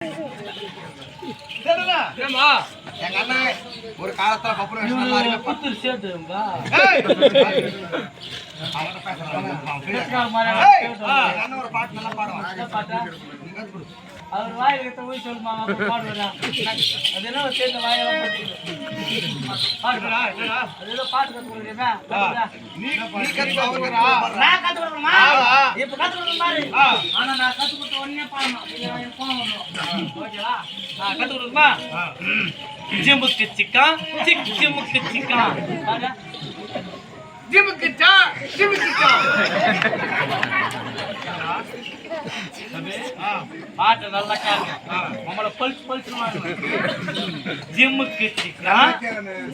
எங்க அண்ணன் ஒரு காலத்துல பப்புரம் வேஷம் புத்து சேட்டுங்களா ஒரு பாட்டு நல்லா பாடுவான். அவர் வாயில் எடுத்த போய் சொல்லுமா பாடுறா அது என்ன சேர்ந்த வாயெல்லாம் பாடுறா அது ஏதோ பாட்டு கற்றுக்கிறேன் நான் கத்து கொடுக்கணுமா இப்ப கத்து கொடுக்குற மாதிரி ஆனா நான் கத்து கொடுத்த உடனே பாடணும் போன ஓகேவா கத்து கொடுக்குமா ஜிமுக்கு சிக்கா சிக் ஜிமுக்கு சிக்கா ஜிமுக்கிட்டா ஜிமுக்கிட்டா பாட்டு நல்லா கேளுங்க உங்களை பல்ஸ் பல்ஸ் ஜிம்முக்கு சிக்கா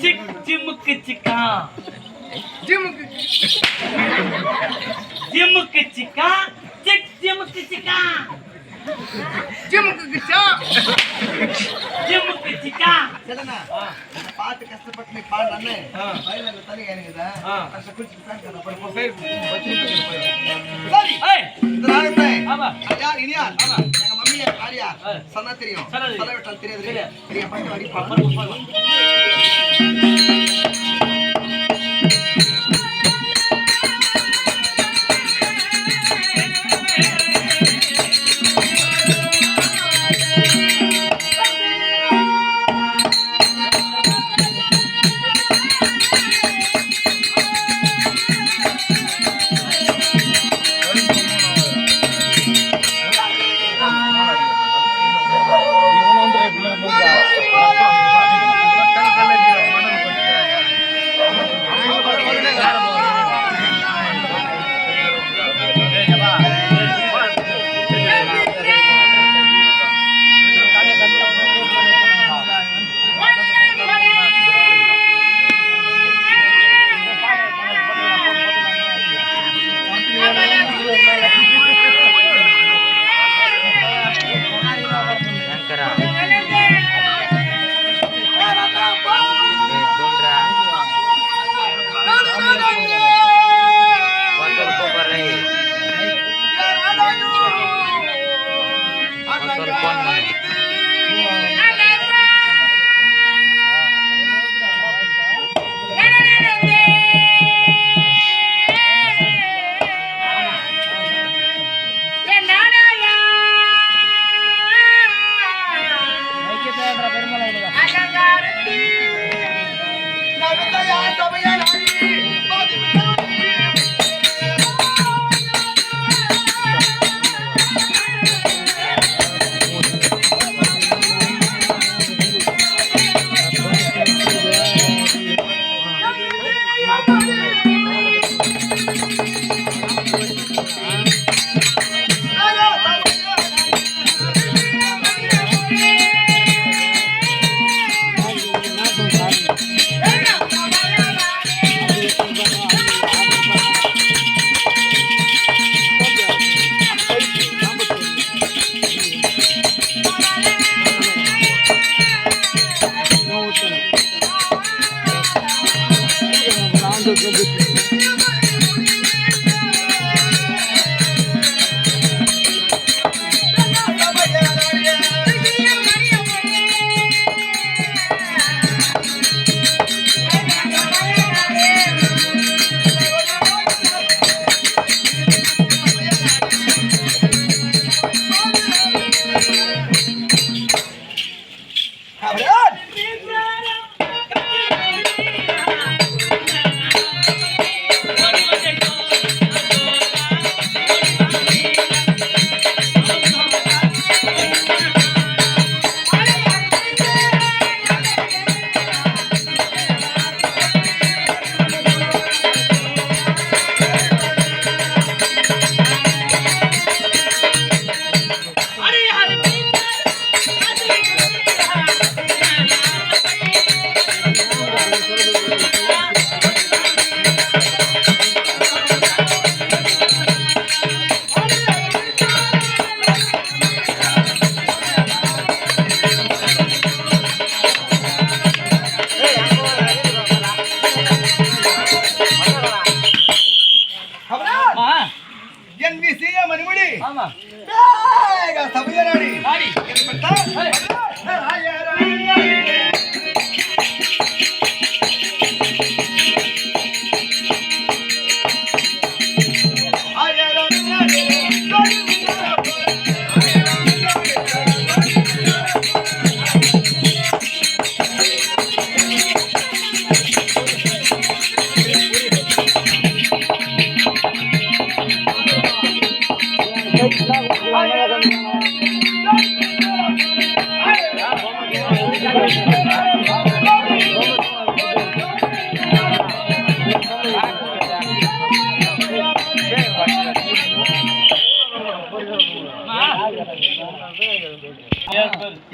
சிக் ஜிம்முக்கு சிக்கா ஜிமுக்கு ஜிம்முக்கு சிக்கா சிக் ஜிம்முக்கு சிக்கா ஜிமுக்கிட்டா ஜிம்முக்கு சிக்கா சரிண்ணா இந்த பாட்டு கஷ்டப்பட்டு நீ பாடுறானே வயல அந்த தண்ணி இறங்குதா கஷ்டப்பட்டு சரி இந்த நாளத்தை யார் இனியார் எங்க மம்மியா ஆரியா சொன்னா தெரியும் சொல்ல விட்டால் தெரியாது பெரிய பாட்டு அடிப்பாங்க.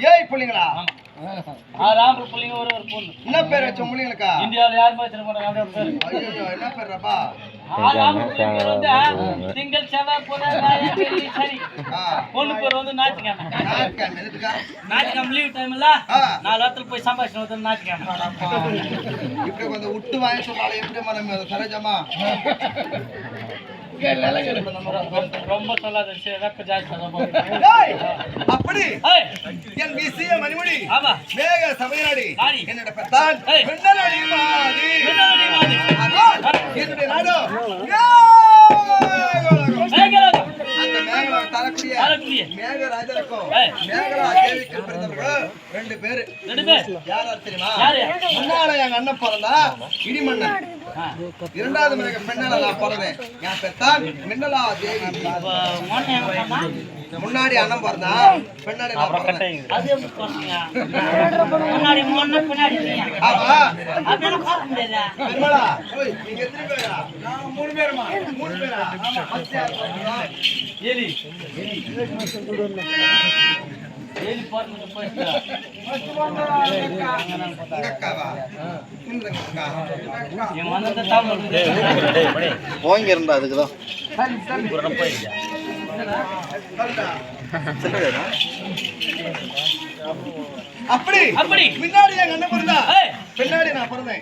ஏய் புள்ளிங்களா ஆறாம்பு புள்ளிங்க ஒரு பொண்ணு. என்ன பேர் வச்ச புள்ளிங்களுக்கா? இந்தியாவுல யாருமே வச்சிருக்க மாட்டாங்க அப்படியே பேரு. ஐயோ என்ன பேர்ப்பா? ஆறாம்பு புள்ளிங்க வந்து திங்கள் செவ்வாய் புதன் வியாழன் வெள்ளி சனி. பொண்ணு பேர் வந்து ஞாயிற்றுக்கிழமை. ஞாயிற்றுக்கிழமை எதுக்குக்கா? ஞாயிற்றுக்கிழமை லீவ் டைம்ல 4 இடத்துல போய் சம்பாதிச்சு வந்து ஞாயிற்றுக்கிழமை. இப்படி கொஞ்சம் விட்டு வாங்கி சொன்னாலும் எப்படி நம்ம சரோஜமா? ரொம்ப சொல்லாத வெப்ப ஜாஸ்தி. அப்படி என் விசிய மணிமொழி ஆமா மேக சபையனாடி நாடி என்னோட பெத்தான் பெண்ணனாடி மாடி என்னுடைய நாடு அந்த மேகலோகம் தரக்கூடிய மேகராஜனுக்கும் மேகராஜேவிக்கும் பிறந்தவர்கள் 2 பேரு. யாரா தெரியுமா? முன்னால எங்க அண்ணன் பிறந்தா இடிமன்னன், 2வது மனைவி பெண்ணால நான் பிறந்தேன். என் பெத்தான் மின்னலா தேவி. முன்னாடி அண்ணன் பிறந்தா பின்னாடி நான் பிறந்தேன். ஆமா பெண்மலா நீங்க எத்தனை பேரா? நாங்க 3 பேருமா. 3 பேரா? ஏலி ஏலி போறது போயிட்டு அக்காவா இந்த அக்கா என் வந்தத தாம போங்க இருந்தா அதுக்குதான் அப்படி அப்படி முன்னாடி எங்க அண்ணன் பிறந்தா பின்னாடி நான் பிறந்தேன்.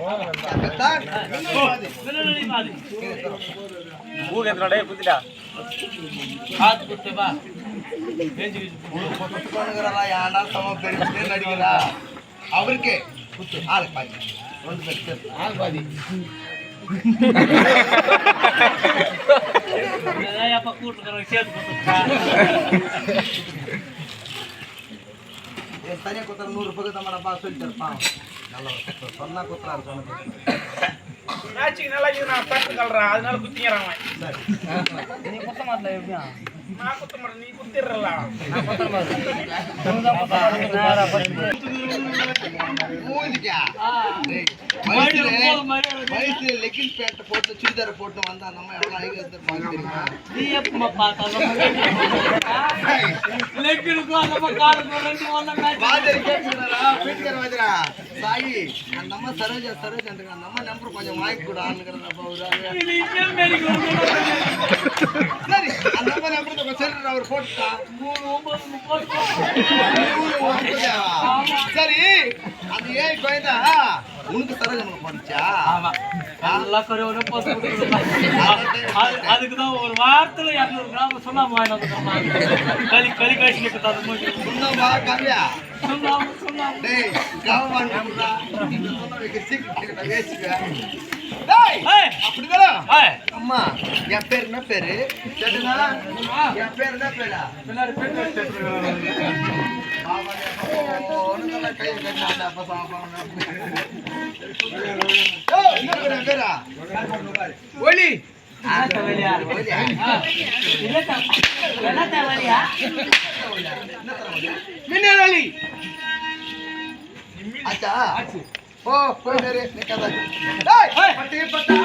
நடிக்கிறா அவருக்கே ஆளு பாதி 2 பேர் ஆள் பாதி தனியா குத்துற 100 ரூபாய்க்கு தம்மா சொல்லிட்டு இருப்பான். நல்ல சொன்னா குத்துறாரு சொன்னது மேட்சிங் நல்லா இருக்குது. நான் பேச கல்றேன் அதனால குத்திக்கிறாங்க. நீ குத்த மாட்டல எப்படியா? நான் குத்த மாட்டேன், நீ குத்திடுறல. நான் குத்த மாட்டேன். வயசுல லெக்கின் பேண்ட் போட்டு சுடிதார போட்டு வந்தா நம்ம எவ்வளவு அழகா தெரியுமா? நீ எப்பமா பார்த்தா லெக்கினுக்கும் நம்ம காலுக்கும் 2 வந்த மேட்ச் வாஜர் கேக்குறாரா? வீட்டுக்கார வாஜரா சாயி அந்த அம்மா சரோஜா சரோஜான்றங்க அந்த அம்மா நம்பர் கொஞ்சம் வாங்கி கொடு ஆளுங்கறப்ப அவரு நீ என்ன மேரி சரி அந்த அம்மா நம்பர் கொஞ்சம் செல்லுற அவர் போட்டா 3 போட்டு சரி அது ஏன் கோயந்தா உனக்கு சரோஜா போடுச்சா? ஆமா நல்லா கரோட போட்டு அதுக்கு தான் ஒரு வாரத்துல 200 கிராம் சொல்லாம வாங்கிட்டு களி களி காய்ச்சிட்டு தர முடியும். சொன்னவா கவ்யா சொல்லாம டேய் கவவான் நம்மடா சொன்ன வைக்க சீக்கிரம் வேச்சிக்க. டேய் அப்படிதான் அம்மா என் பேர் என்ன பேரு? சரினா என் பேர் என்ன பேரா? பின்னாடி பேர் பாபா ஒண்ணுல கை கட்டாத அப்ப சாப்பாடு. ஏய் என்ன பேரா? ஒலி ஆத்தவலியா இல்ல என்ன தவலியா மின்னலி அச்சா ஓ போய் நேரே நிக்காத. டேய் பட்டி பட்டா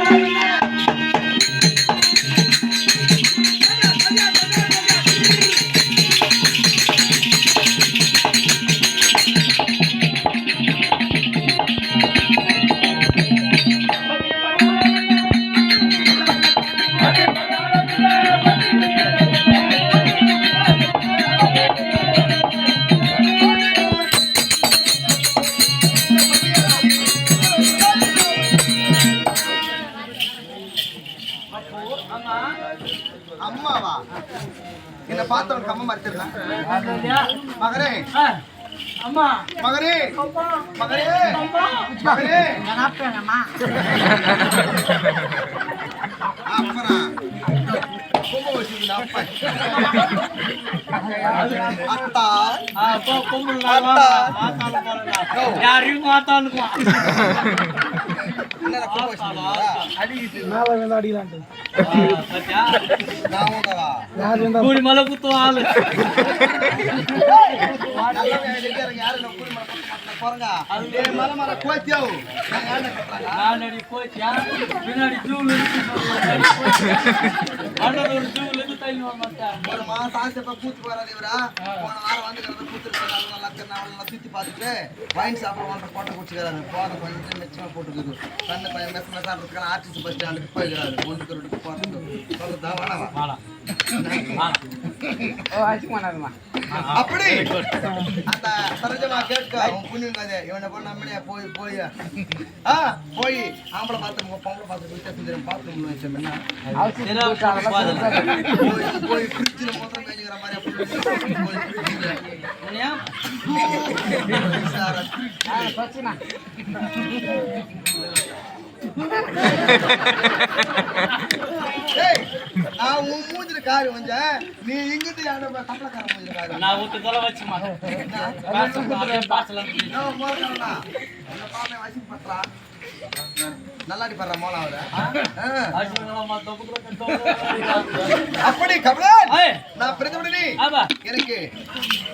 அம்மாவா என்ன பார்த்தவனுக்கு அம்மா மறைச்சிருந்தா மகனே அம்மா மகனே அப்பா மகனே அம்மா மகனே அம்மா அப்புறம் கும்ப வச்சுக்கணும் அப்பா அத்தா அப்பா கும்பல ஆத்தால போறடா யாரையும் ஆத்தாலுமா என்ன கும்ப வச்சுக்கணும் பச்சா நான் உண்டவா கூடி மலை குத்தும் ஆளு நல்ல வேலைக்கு யாரு நம்ம கூடி மலை போறங்க ஏ மலை மலை கோத்தியாவு நான் யாரை கட்டறாங்க நானடி போச்சா பின்னாடி ஜூல இருக்கு அண்ணன் ஒரு ஜூல இருந்து தள்ளி வர மாட்டேன் ஒரு மாசம் ஆசைப்பா கூத்து வராது இவரா போன வாரம் வந்து கூத்து நல்லா சுத்தி பார்த்துட்டு வைன் சாப்பிட ஒன்றரை போட்டை குடிச்சுக்கிறாரு போத கொஞ்சம் மிச்சமா போட்டுக்குது கண்ணு கொஞ்சம் மெஸ் மெஸ்ஸான்றதுக்கான ஆர்டிஸ்ட் பஸ் ஸ்டாண்டுக்கு போய்க்கிறாரு ஒன்றுக்கு ரெண்டுக்கு போறதுக்கு சொல்றதா வேணாமா வாடா அப்படி அந்த சரோஜமா கேட்க அவன் புண்ணியங்காதே இவனை போய் நம்மளே போய் போய் போய் ஆம்பளை பார்த்து பொம்பளை பார்த்து வித்தியாசம் பார்த்து வச்சோம் என்ன போய் ஃப்ரிட்ஜில் மொத்தம் மேய்ச்சிக்கிற மாதிரி நான் உன் மூஞ்சில காரி வந்தேன் நீ இங்கிட்டு சம்பளக்கார மூஞ்சில காரி நான் ஊத்து தலை வச்சு மாட்டேன் நல்லாடி பண்ற மோலாவது அப்படி கமலன் நான் பிரதிபலனி எனக்கு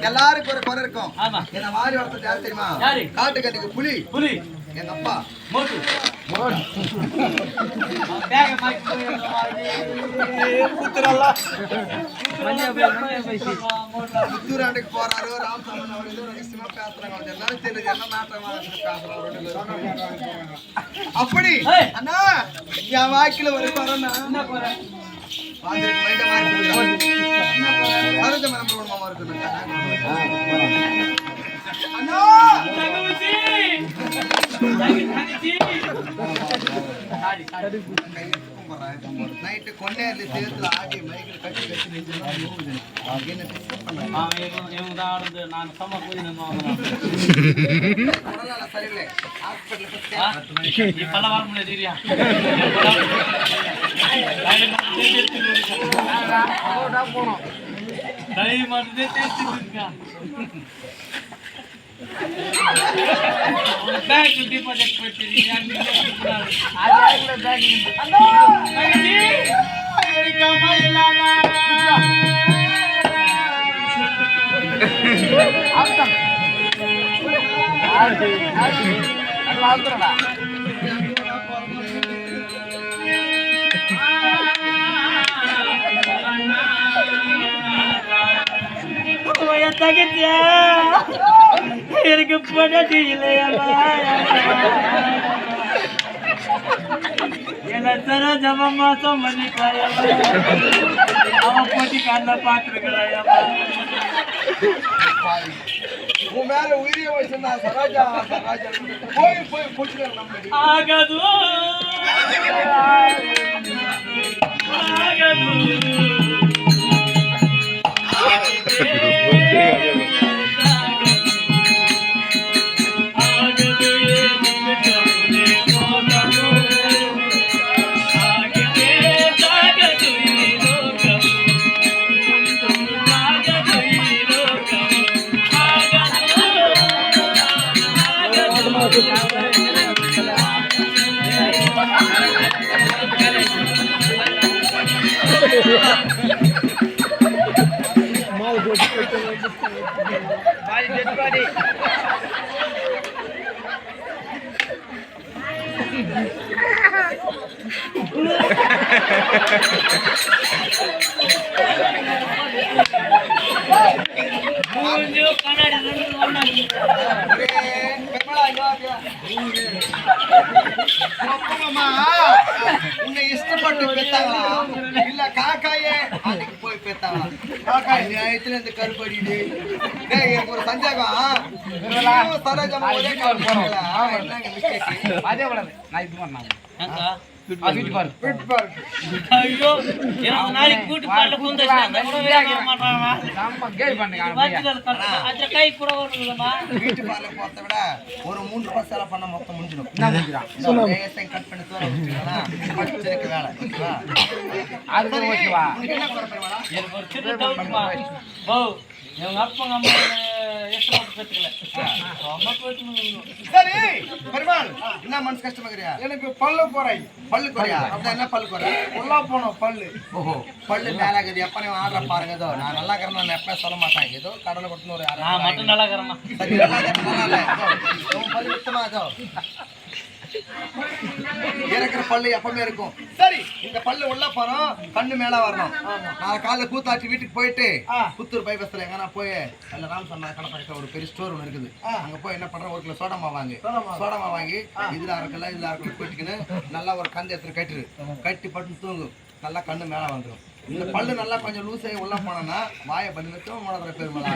எல்லாருக்கும் ஒரு குறை இருக்கும் என்ன வாரி வளர்த்தது யாரு தெரியுமா காட்டு கட்டிக்கு புலி புலி எங்க அப்பா மோட்டு புத்தூராண்டுக்கு போறாரு ராமசாமி அவரு ரகசியமா பேசுறாங்க எல்லாரும் தெரியுது என்ன நாட்டமா பேசுறாங்க அப்படி அண்ணா என் வாக்கில ஒரு குறைன்னா நைட்டு கொண்டையில சேர்த்துல ஆடி மைக்கில் கட்டி கட்டி நான் சம சரியில்லை இப்பெல்லாம் வர முடியாது சரியா போனோம் கை மட்டும் தேய்ச்சிட்டு இருக்கா பேங்க் டிபாசிட் பண்ணிட்டீங்க தகித்தியா எனக்கு படட்டி இல்லையா என்ன தர ஜம மாசம் பண்ணிட்டாயா அவன் போட்டி கண்ண பாத்துருக்கிறாயா உன் மேல உயிரிய வச்சிருந்தா சரோஜா சரோஜா போய் போய் குடிச்சு ஆகது ஆகது உன்னை இஷ்டப்பட்டு பெத்தாங்களா இல்ல காக்காயே அதுக்கு போய் பெத்தாங்களா காக்காய் நியாயத்துல இந்த கருப்படிடு எனக்கு ஒரு சந்தேகம் சரோஜமா ஒரே கால் போறாங்களா என்னங்க மிஸ்டேக் அதே கூடாது நான் இது பண்ணாங்க வீட்டு பாரு ஐயோ எனக்கு நாளைக்கு கூட்டு பாடல கொண்டு வந்தாங்க கூட வேற மாட்டானா நம்ம கேள் பண்ணுங்க வாட்சில அத கை கூட வருதுமா வீட்டு பால போறத விட ஒரு 3 ரூபாய் செலவு பண்ண மொத்தம் முடிஞ்சிடும். என்ன முடிஞ்சிடும் லேசா கட் பண்ணி தூர வச்சிட்டீங்கன்னா பச்சைக்கு வேலை ஓகேவா? அது ஓகேவா உங்களுக்கு என்ன குறைவா? எனக்கு ஒரு சின்ன டவுட்மா போ எங்க அப்பா அம்மா எக்ஸ்ட்ரா கத்துக்கல அம்மா போயிட்டு சரி பெருமாள் என்ன மனசு கஷ்டமாகறியா? எனக்கு பல்லு போறாய் பல்லு குறையா? அதான் என்ன பல்லு குறை? உள்ளா போனோம் பல்லு ஓஹோ பல்லு மேலாகுது. எப்ப நீ ஆடுற பாருங்க. ஏதோ நான் நல்லா இருக்கிறேன் நான் எப்ப சொல்ல மாட்டேன். ஏதோ கடலை கொடுத்து ஒரு நான் மட்டும் நல்லா இருக்கறேன் சரி நல்லா இல்லை. உன் பல்லு சுத்தமா ஏதோ இருக்கிற பல்லு எப்பவுமே இருக்கும். சரி இந்த பல்லு உள்ள போறோம் கண்ணு மேல வரணும். நான் காலைல கூத்தாச்சி வீட்டுக்கு போயிட்டு புத்தூர் பைபஸ்ல எங்கன்னா போய் அதுல ராம் சொன்ன கடை பக்கத்துல ஒரு பெரிய ஸ்டோர் ஒன்று இருக்குது. அங்க போய் என்ன பண்றேன் ஒரு கிலோ சோடாமா வாங்கி இதுல இருக்குல்ல போயிட்டுக்குன்னு நல்லா ஒரு கந்து எடுத்து கட்டி பட்டு தூங்கு. நல்லா கண்ணு மேல வந்துடும். இந்த பல்லு நல்லா கொஞ்சம் லூஸாகி உள்ள போனோம்னா வாயை பண்ணி வச்சோம் மோதிர பெருமளா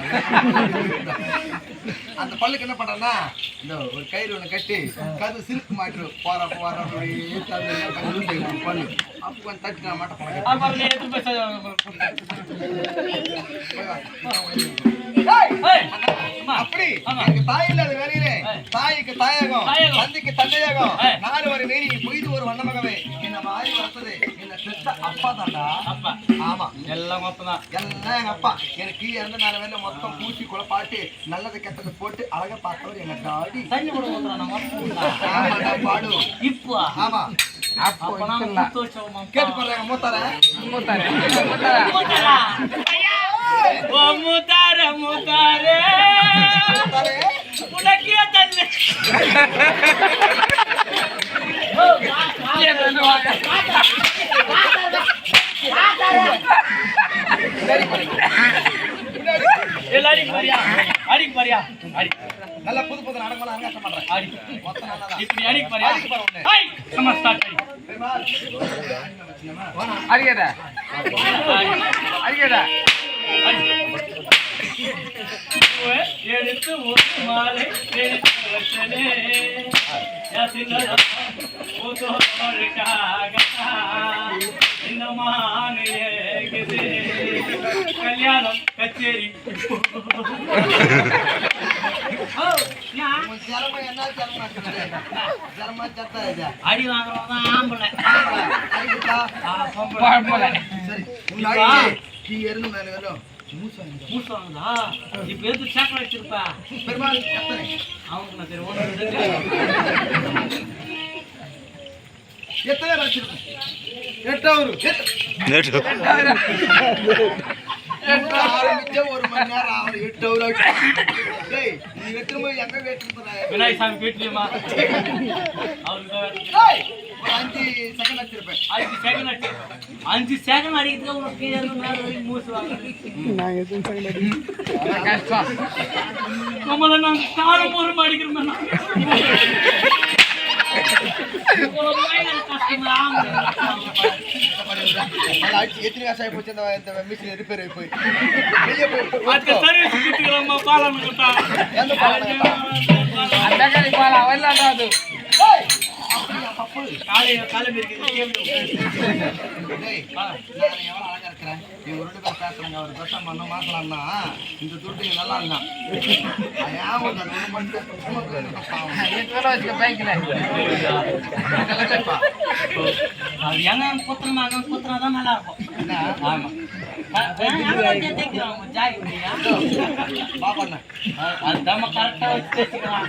அந்த பல்லுக்கு என்ன பண்றேன்னா இந்த ஒரு கயிறு ஒன்று கட்டி கது சில்க் மாட்டு போற பல்லு அப்போ கொஞ்சம் தட்டி நான் மாட்ட அப்படி எனக்கு தாய் இல்லாத வேலையிலே தாய்க்கு தாயகம் தந்தைக்கு தந்தையகம் நாலு ஒரு வேணி பொய்து ஒரு வண்ணமகவே என்ன வாரி வளர்த்தது என்ன பெத்த அப்பா தாண்டா. ஆமா எல்லாம் மொத்தம் எல்லாம் எங்க அப்பா எனக்கு கீழே இருந்து நாலு வேலை மொத்தம் பூச்சி குழப்பாட்டு நல்லது கெட்டது போட்டு அழகா பார்த்தவர் எங்க டாடி தண்ணி கூட ஊத்துறான் பாடு இப்போ ஆமா அப்போ கேட்டு போடுறாங்க மூத்தார முத்தாரே உனக்கே தண்ணி அடிக்கு பாரியா அடி நல்ல புது புது நாடகமெல்லாம் அங்காசம் பண்றேன். அடி மொத்தம் நல்லதா இப்படி அடிக்கு பாரியா அடிக்கு பாரு ஒண்ணு. ஹை நம்ம ஸ்டார்ட் அடி அடிக்கடா அடிக்கடா எடுத்து ஒரு மாலை எடுத்து வச்சனே இந்த மானையகுது கல்யாணம் கச்சேரி ஜலமா என்ன ஜலமா சத்தா இது அடி வாங்குறவங்க ஆம்பளை அடிக்குதா? போல சரி முன்னாடி கீ இருந்து மேல வரும் மூசாங்களா இப்ப எது சேக்கல வச்சிருப்பா பெருமாள் எத்தனை அவனுக்கு நான் தெரியும் எத்தனை வச்சிருக்கோம் 8 ஆரம்பிச்ச 1 மணி நேரம் ஆகுது 8 ஹவர் டேய் நீ வெட்டுமே எங்க வெட்டுற விநாயகர் சாமி வீட்லயுமா அவருக்கு டேய் 5 செகண்ட் வச்சிருப்பேன் 5 செகண்ட் அடிக்கிறதுக்கு உனக்கு கீழே இருந்து மேல வரைக்கும் மூசு வாங்குறேன் நான் எதுவும் செகண்ட் அடிக்கிறேன் கஷ்டம் நம்மள நான் காலம் ஒரு அடிக்கிறோம் எத்தனை காசாய் போச்சு இந்த மிஷின் ரிப்பேர் போய் வெளியே போய் சர்வீஸ் கிட்டுக்கிறோம் பாலம் கொடுத்தா எந்த பாலம் அந்த பாலா வரலாது காலம் இருக்குது டேய் நான் எவ்வளவு அழகா இருக்கிறேன் இவங்க 2 பேர் பேசுறாங்க ஒரு பெருசம் பண்ண மாசலாம்னா இந்த துட்டு நல்லா இருந்தான் ஏன் ஒரு 2 மணி வச்சுக்க பைக்ல அது எங்க குத்துனாதான் நல்லா இருக்கும் ஆமா அது நம்ம கரெக்டா வச்சு தேய்ச்சிக்கலாம்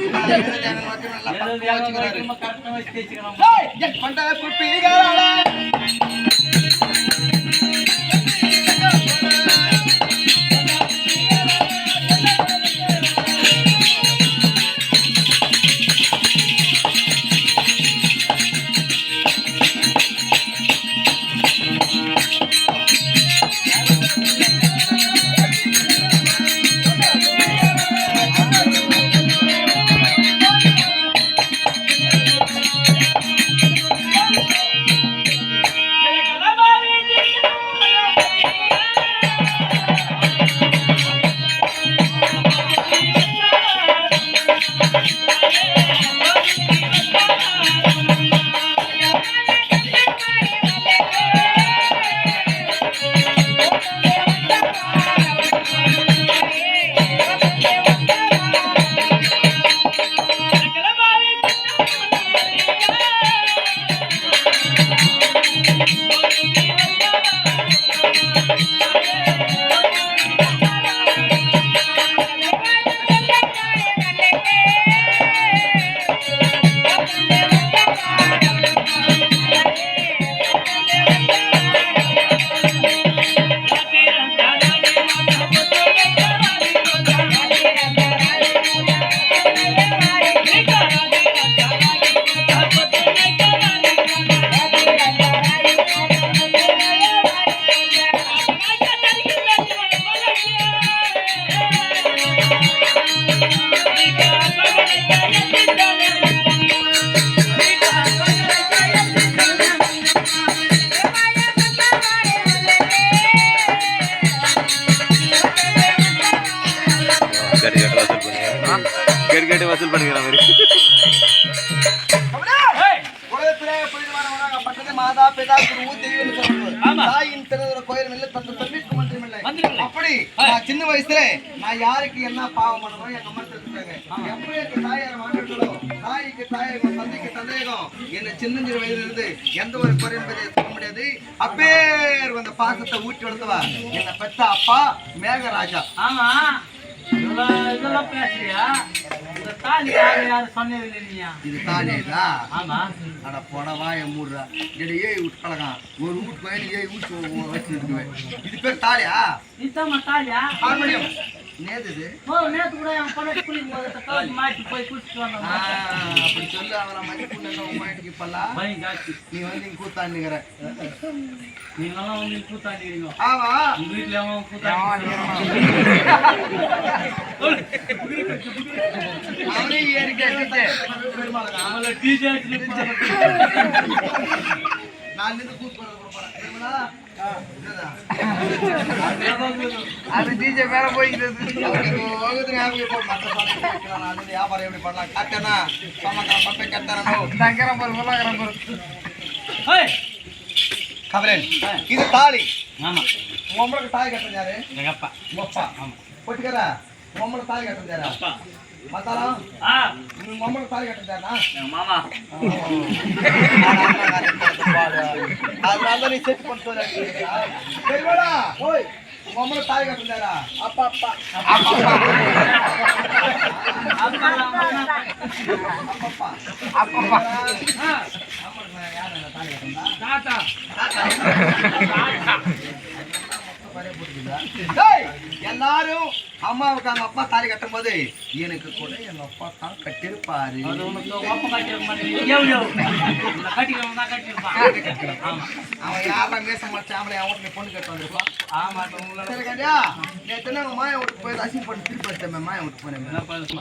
கரெக்டா வச்சு தேய்ச்சிக்கலாம் கேட்டு வசூல் பண்ணிக்கிற மாதிரி. உலகத்திலே போயிட்டு வரவங்க பட்டது மாதா பிதா குரு தெய்வம்னு சொல்றாங்க. தாயின் பிறந்த கோயில் இல்லை, தந்த தம்பிக்கு மந்திரம் இல்லை. அப்படி நான் சின்ன வயசுல நான் யாருக்கு என்ன பாவம் பண்ணணும் எங்க அம்மா தெரிஞ்சுட்டாங்க. எப்படி எனக்கு தாயாரை வாங்கிட்டோ தாய்க்கு தாயகம் தந்தைக்கு சந்தேகம் என்ன சின்னஞ்சிறு வயதுல இருந்து எந்த ஒரு குறை என்பதை சொல்ல முடியாது. அப்பேர் வந்த பாசத்தை ஊட்டி வளர்த்தவா என்ன பெற்ற அப்பா மேகராஜா. ஆமா இதெல்லாம் பேசுறியா? இந்த தாலி யாரு சொன்னது இல்லையா? இது தாலியா? ஆமா. அட போடவா என் மூடுறா ஏய் விட்டு பழகம் ஒரு வீட்டு பையன் ஏய் வீட்டு வச்சுருக்குவேன். இது பேர் தாலியா? இதுதான் தாலியா? ஹார்மோனியம் நேத்து இது நேற்று கூட என் பொண்ணு குளிக்கும் போது மாட்டி போய் குளிச்சுட்டு வந்தோம். அப்படி சொல்லு அவரை மதிப்புள்ள உமாயிட்டுக்கு இப்பெல்லாம் நீ வந்து இங்க கூத்தாண்டுங்கிற நீங்களாம் வந்து கூத்தாண்டிக்கிறீங்க. ஆமா உங்க வீட்டுல அவன் கூத்தாண்டி அவனே ஏறிக்க அவளை டிஜே நான் நின்று கூத்து போறேன் அது டிஜே மேல போய்கிறது. வியாபாரம் எப்படி பண்ணலாம் காட்டனா சமக்கரம் பட்டை கட்டணும் தங்கரம் பொருள் பொருளாகரம் பொருள் கவரன். இது தாலி. ஆமா. உங்களுக்கு தாலி கட்டுறது யாரு? எங்க அப்பா. உங்க அப்பா. ஆமா. போட்டுக்கறா உங்களுக்கு தாலி கட்டுறது யாரு? அப்பா. மத்தாலாம் உங்களுக்கு தாலி கட்டுறது யாரா? எங்க மாமா. அதனால நீ செட் பண்ணிட்டு வர. சரிவாடா ஓய் உங்களுக்கு தாலி கட்டுறது யாரா? அப்பா அப்பா அப்பா அப்பா அப்பா அப்பா தாத்தா எல்லாரும் அம்மாவுக்கு அவங்க அப்பா தாலி கட்டும் போது எனக்கு கூட எங்க அப்பா தான் கட்டிருப்பாரு. அவன் யாரா மேச மாச்சாமலை அவன் பொண்ணு கட்டு வந்திருப்பான். சரி கண்டியா நேற்று மாய வீட்டுக்கு போய் அசிங் பண்ணி திருப்பி வச்சேன். மாய வீட்டுக்கு போனேன்.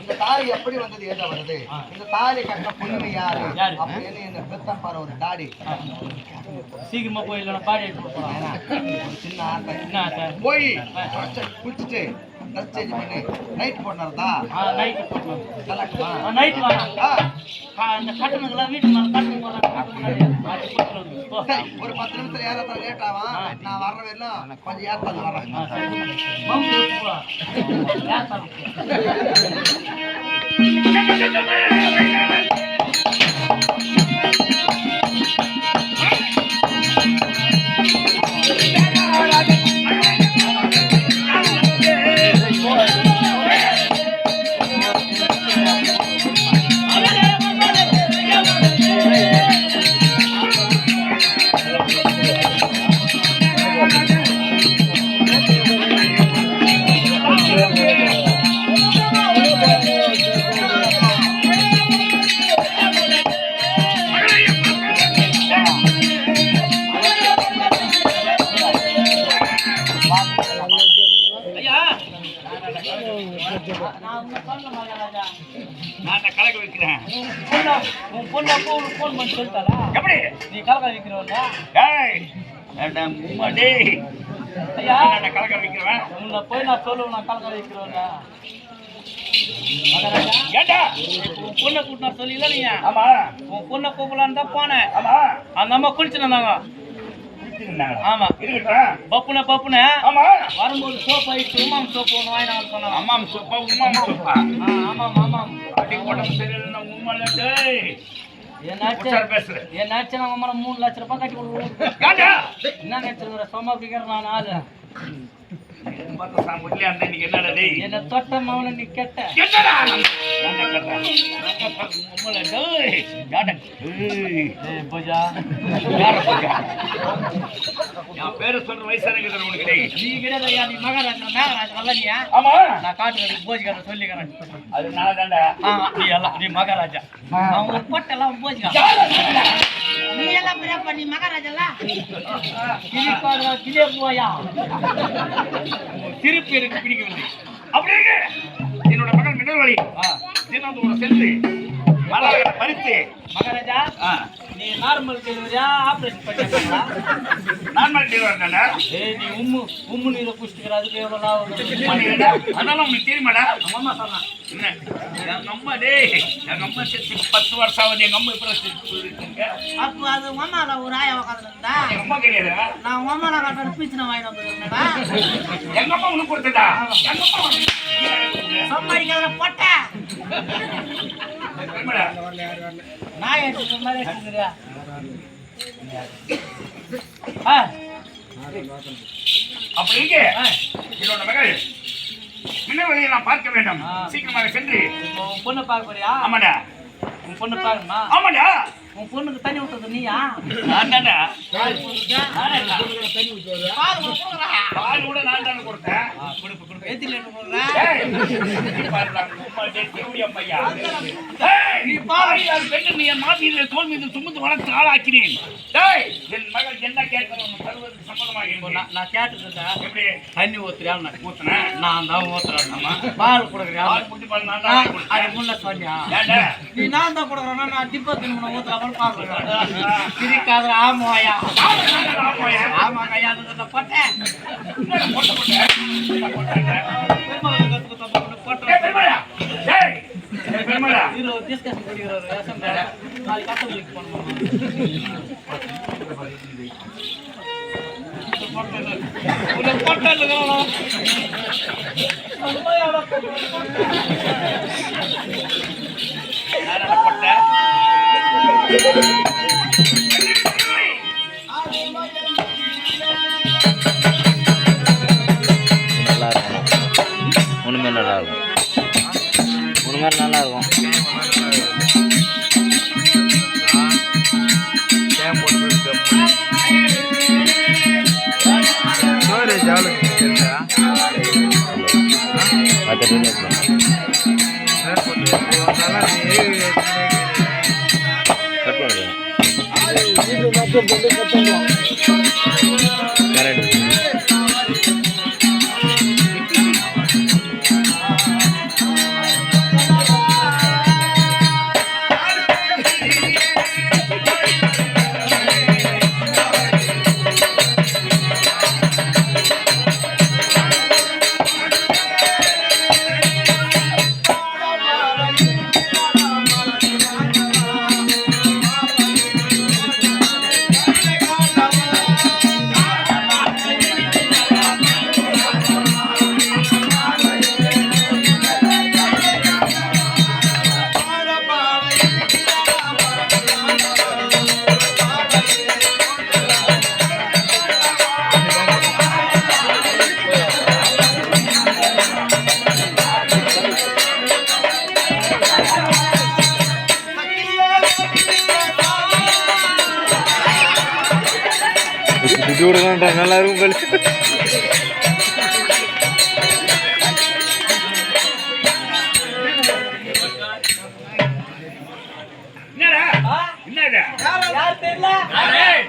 இந்த தாலி எப்படி வந்தது ஏதா வருது? இந்த தாலி கட்ட பொண்ணு யாரு அப்படின்னு என்ன பெத்தம் பாரு ஒரு டாடி சீக்கிரமா போயிடல பாடி சின்ன ஆட்டை போய் குளிச்சுட்டு ட்ரெஸ் சேஞ்ச் பண்ணி நைட் போடுறதா? நைட் போடணும். நைட் வேணாம். அந்த கட்டணங்கள்லாம் வீட்டு மேல கட்டணம் ஒரு 10 நிமிஷத்துல ஏறத்தால லேட் ஆகும். நான் வர்ற வரையிலும் கொஞ்சம் ஏறத்தால வரேன். நான் கலக்க வைக்கிறேன். உன் பொண்ணு போன் பண்ணி சொல்லிட்டாளா? எப்படி நீ கலக்க வைக்கிறவா? ஐயா கலக்க வைக்கிறவன் உன்னை போய் நான் சொல்லுவேன். நான் கலக்க வைக்கிறவா கேட்டா உன் பொண்ணை கூட்டினா சொல்லல நீங்க? ஆமா. உன் பொண்ணை கூப்பிடலான்னு தான் போனேன். ஆமா. அந்த அம்மா குளிச்சுருந்தாங்க. ஆமா பப்புன பப்புன வரும்போது சோப்பு ஆயிடுச்சு. உமாம் சோப்பு ஒன்று வாங்கினாங்க சொன்னாங்க. அம்மாம் சோப்பா உமாம் சோப்பா? ஆமாம் ஆமாம். என்னாச்சு நம்ம மேல 3 லட்சம் ரூபாய் கட்டி கொடுக்குறோம். என்ன நினைச்சு சோமா அப்படிங்கிற நான் ஆளு என்ன தொட்ட மவன நீ கெட்ட பேரு சொல்ற வயசான நீ கிடையாது. நீ மகாராஜா மேகராஜா நல்ல நான் காட்டு போஜிக்கார சொல்லிக்கிறேன். அது நான் தாண்டா. நீ எல்லாம் நீ மகாராஜா அவங்க பொட்டெல்லாம் போஜிக்கா நீ எல்லாம் பண்ணி மகாராஜா கிளியே போயா திருப்பி எனக்கு பிடிக்கவில்லை. அப்படி என்னோட மகன் மின்னல்வழி தினந்தோட சென்று மலர்களை பறித்து மகாராஜா நீ நார்மல் டெலிவரியா ஆபரேஷன் பண்ணிருக்கா? நார்மல் டெலிவரி தானே. ஏய் நீ உம்மு நீரை குடிச்சிக்கிற அதுக்கு எவ்வளவு லாபம்? அதெல்லாம் உங்களுக்கு தெரியுமாடா? அம்மா சொன்னான். என்ன எங்க அம்மா டேய், எங்க அம்மா செத்து 10 வருஷம் ஆகுது. எங்க அம்மா இப்ப இருக்குங்க. அப்போ அது உமால ஒரு ஆயா உட்காந்துருந்தா எங்க அம்மா கிடையாது. நான் உமால கட்ட பீச்சுன வாங்கி வந்துருந்தேன்டா. எங்க அம்மா உனக்கு கொடுத்ததா? எங்க அம்மா சம்பாதிக்காத பொட்ட நான் எடுத்துக்கிற மாதிரி எடுத்துக்கிறியா? அப்படி இருக்கு. என்னோட மகள் மின்னவெளியை நான் பார்க்க வேண்டும். சீக்கிரமாக சென்று உன் பொண்ணை பார்க்க போறியா? ஆமாடா. உன் பொண்ணு பாருமா? ஆமாடா. உன் பொண்ணுக்கு தண்ணி விட்டது நீயா? நான் தான்டா. பால் பால் கூட நான் தானே கொடுத்தேன். எத்தில என்ன போடுற? நீ பாருடா, உம்மா டேய் தேவடியா பையா. ஏய் நீ பாரியார் பெண்ணு நீ என் மாமீது தோல் மீது சுமந்து வளர்த்து ஆளாக்கினேன். டேய் என் மகள் என்ன கேட்கணும் தருவதற்கு சம்மதமாக இருக்கேன். நான் கேட்டுட்டேன். எப்படி தண்ணி ஊத்துறியா? நான் ஊத்துனேன். நான் தான் ஊத்துறேன். பால் கொடுக்குறியா? பால் குட்டி பால் நான் தான் கொடுத்தேன். அது முன்ன சொன்னியா? ஏன்டா? நீ நான் தான் கொடுக்குறேன்னா நான் டிப்பா தின்னு ஊத்துறாமல் பாக்குறேன். சிரிக்காத ஆமாயா? ஆமா கையா அந்த போட்டேன். டிஸ்கஷன் பண்ணிக்கிறாரு. நாளைக்கு கட்டளைக்கு போகணும். நல்லா இருக்கும். ஒண்ணுமே நல்லா இருக்கும். ஒண்ணுமே நல்லா இருக்கும். நல்லா இருக்கும்.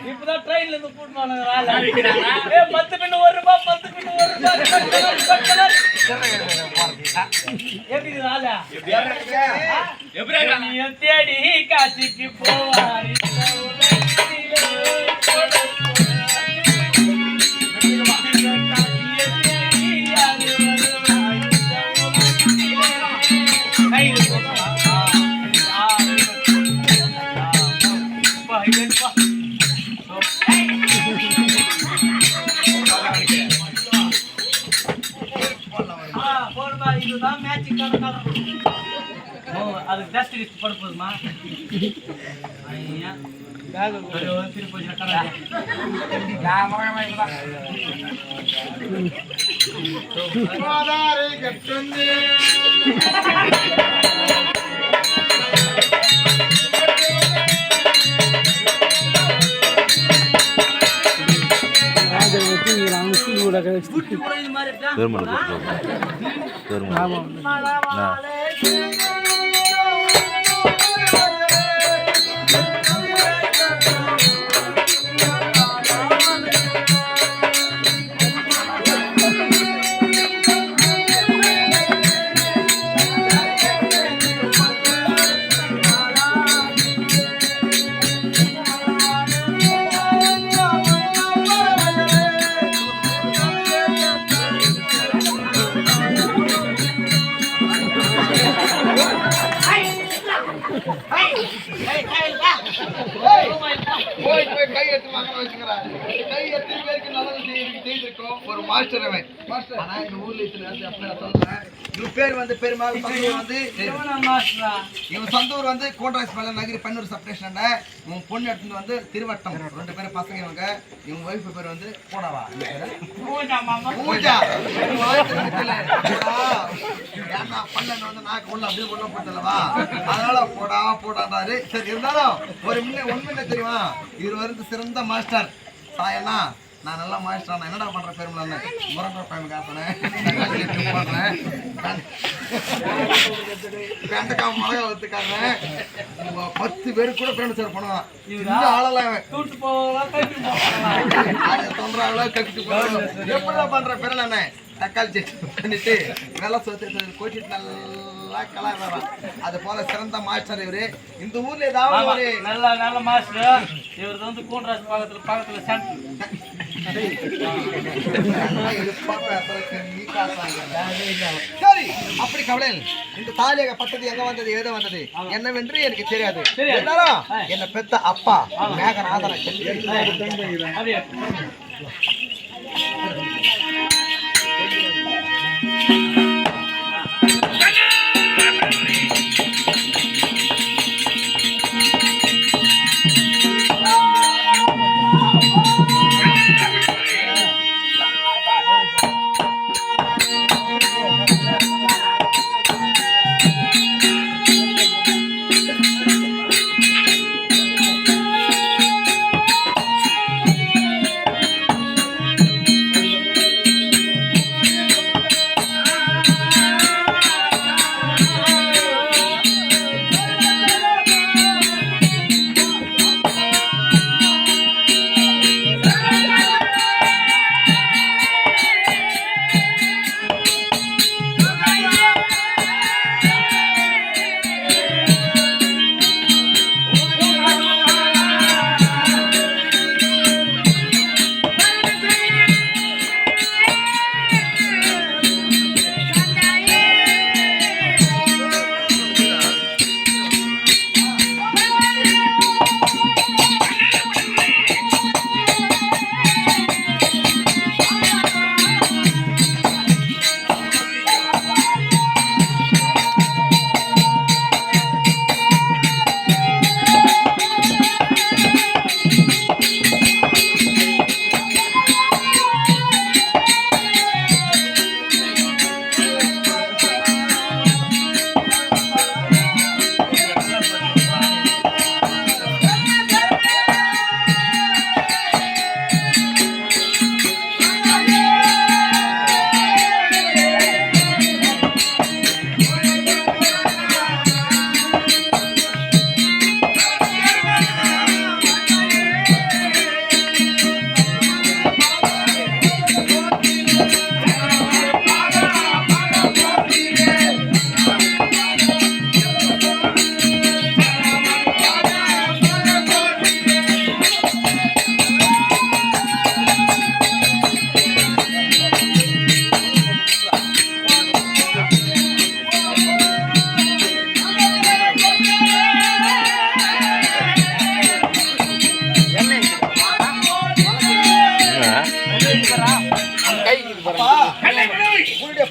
இப்பதான் ட்ரெயின்ல இருந்து கூட்டு வந்தாங்க. 10 பின்னு 1 ரூபாய் 10 பின்னு 1 ரூபாய். எப்படி ராஜா? எப்படி தேடி காட்சிக்கு போவாரி இதுதான் மேட்சிங் கலர். அதுக்கு ஜஸ்ட் லிஸ்ட் போட போதுமா? திருப்பி போய் கை எடுத்து மகனை வச்சுக்கிறான். கை எத்தனை பேருக்கு நல்லது செய்திருக்கோம் ஒரு மாஸ்டர் அவன். ஆனா இந்த ஊர்ல இத்தனை அப்படி நான் சொல்றேன். இவன் பேர் வந்து பெருமாள் சந்தூர் வந்து இவன் சந்தூர் வந்து கோட்ராஸ் மேல நகரி பன்னூர் செப்பரேஷன். இவன் பொண்ணு எடுத்துட்டு வந்து திருவட்டம். 2 பேரும் பசங்க இவங்க. இவங்க ஒய்ஃப் பேர் வந்து போடாவா பூஜா. ஏன்னா பண்ண வந்து நாக்கு உள்ள அப்படியே உள்ள போட்டல்லவா, அதனால போடான்றாரு. சரி இருந்தாலும் ஒரு உண்மை என்ன தெரியுமா, இவர் வந்து சிறந்த மாஸ்டர் சாயண்ணா. நான் நல்லா மாஸ்டர். நான் என்னடா பண்றேன் பெருமளன்னு முரண்ட பையன் காசுனேன் பண்றேன். வெண்டைக்காய் மிளகா வத்துக்காங்க 10 பேருக்கு கூட ஃப்ரெண்ட் சார் பண்ணுவான். இந்த ஆளெல்லாம் தொன்றாங்களோ கட்டிட்டு போவாங்க. எப்படிதான் பண்ற பெருமளன்னு தக்காளி சட்னி பண்ணிட்டு வெள்ளை சொத்து கோச்சிட்டு நல்லா கலாய்றான். அது போல சிறந்த மாஸ்டர் இவரு. இந்த ஊர்ல ஏதாவது ஒரு நல்ல மாஸ்டர் இவர் வந்து கோட்ராஸ் பக்கத்துல சென்டர். சரி அப்படி கவலை. இந்த தாலியாக பட்டது எங்க வந்தது ஏதோ வந்தது என்னவென்று எனக்கு தெரியாது. என்ன பெத்த அப்பா மேகநாதனை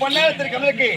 பொன்னாளத்திற்கு கமலுக்கு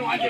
வாங்கி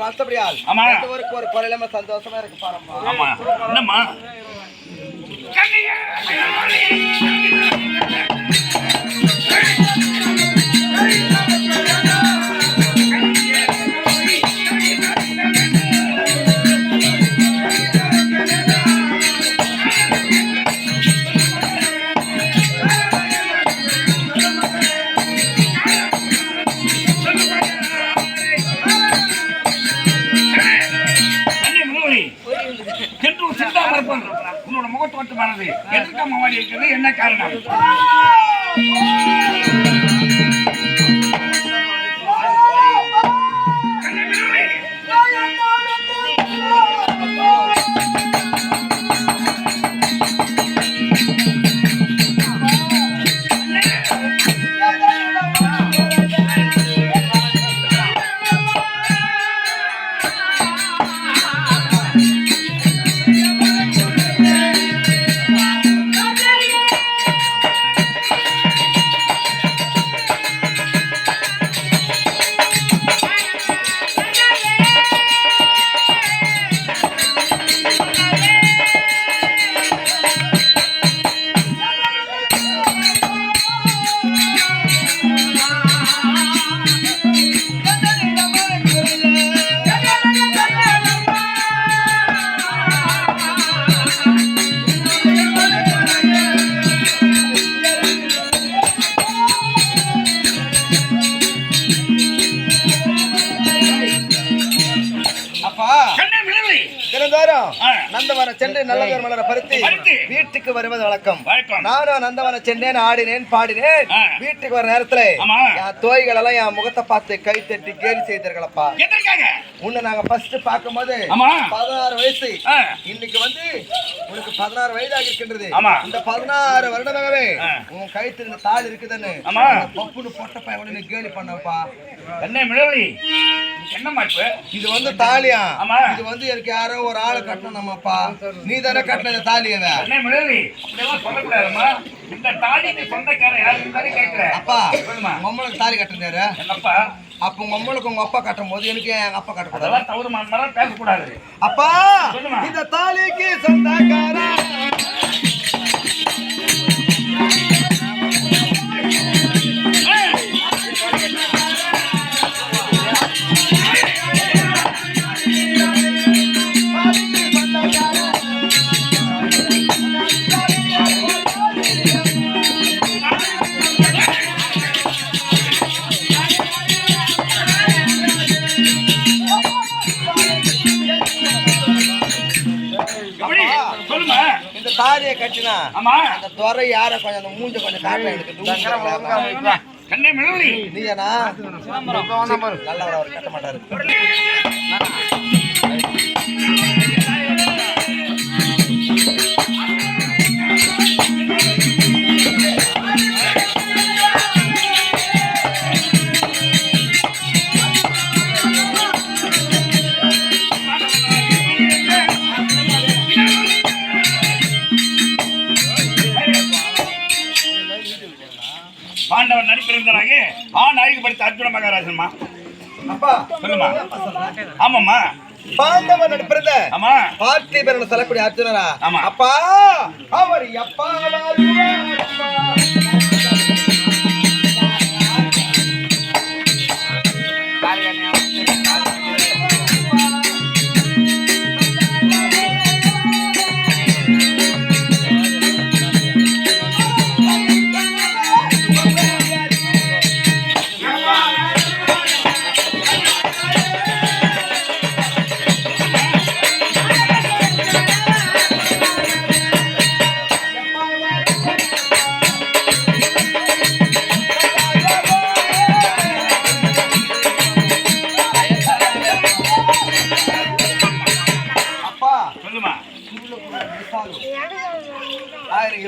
வளர்த்தபடியால் ஆமா. ஒரு குறையில்லாம சந்தோஷமா இருக்கு பாருப்பா. ஆமா என்னம்மா கண்ணியே உன்னோட முகத்தோட்டு மனது எதற்காக மாறி இருக்கிறது என்ன காரணம் நந்தவன சென்று நல்லதொரு மலரை பருத்தி வீட்டுக்கு வருவது வழக்கம். நானும் நந்தவன சென்றேன், ஆடினேன், பாடினேன். வீட்டுக்கு வர நேரத்துல என் தோய்கள் எல்லாம் என் முகத்தை பார்த்து கை தட்டி கேலி செய்தார்களப்பா. உன்னை நாங்க ஃபர்ஸ்ட் பார்க்கும் போது 16 வயசு, இன்னைக்கு வந்து உனக்கு 16 வயதாக இருக்கின்றது. இந்த 16 வருடமாகவே உன் கழுத்துல இந்த தாள் இருக்குதுன்னு பப்புன்னு பொட்டப்பா உடனே கேலி பண்ணப்பா. என்ன மிளவி என்னம்மா இப்ப இது வந்து தாலியா? இது வந்து எனக்கு யாரோ ஒரு ஆளை கட்டணுமாப்பா. நீ தானே கட்டின தாலியவ? என்ன மிளவி அப்படியெல்லாம் சொல்லக்கூடாதுமா. இந்த தாலிக்கு சொந்தக்காரன் யாருன்னு தானே கேட்கிறேன். அப்பா உங்களுக்கு தாலி கட்டினாரு என்னப்பா? அப்ப உங்க அம்மளுக்கு உங்க அப்பா கட்டும் போது எனக்கு எங்க அப்பா கட்டக்கூடாது? அதெல்லாம் தவறு மாதிரி பேசக்கூடாது. அப்பா இந்த தாலிக்கு சொந்தக்காரன் இந்த தாலியை கட்டினா அந்த துறை யார கொஞ்சம் அந்த மூஞ்ச கொஞ்சம் காட்ட எனக்கு கண்ணே மிளவி நீனா நல்லவர அவர் கட்ட மாட்டாரு. பாண்டவர் நடிப்பிருந்தாங்க நாயகி படித்த அர்ஜுன மகாராஜன்மா. அப்பா சொல்லுமா. ஆமாம்மா பாண்டவர் நடிப்பிருந்த ஆமா பார்த்திபன் சொல்லக்கூடிய அர்ஜுனரா? ஆமா. அப்பா அவர் எப்பா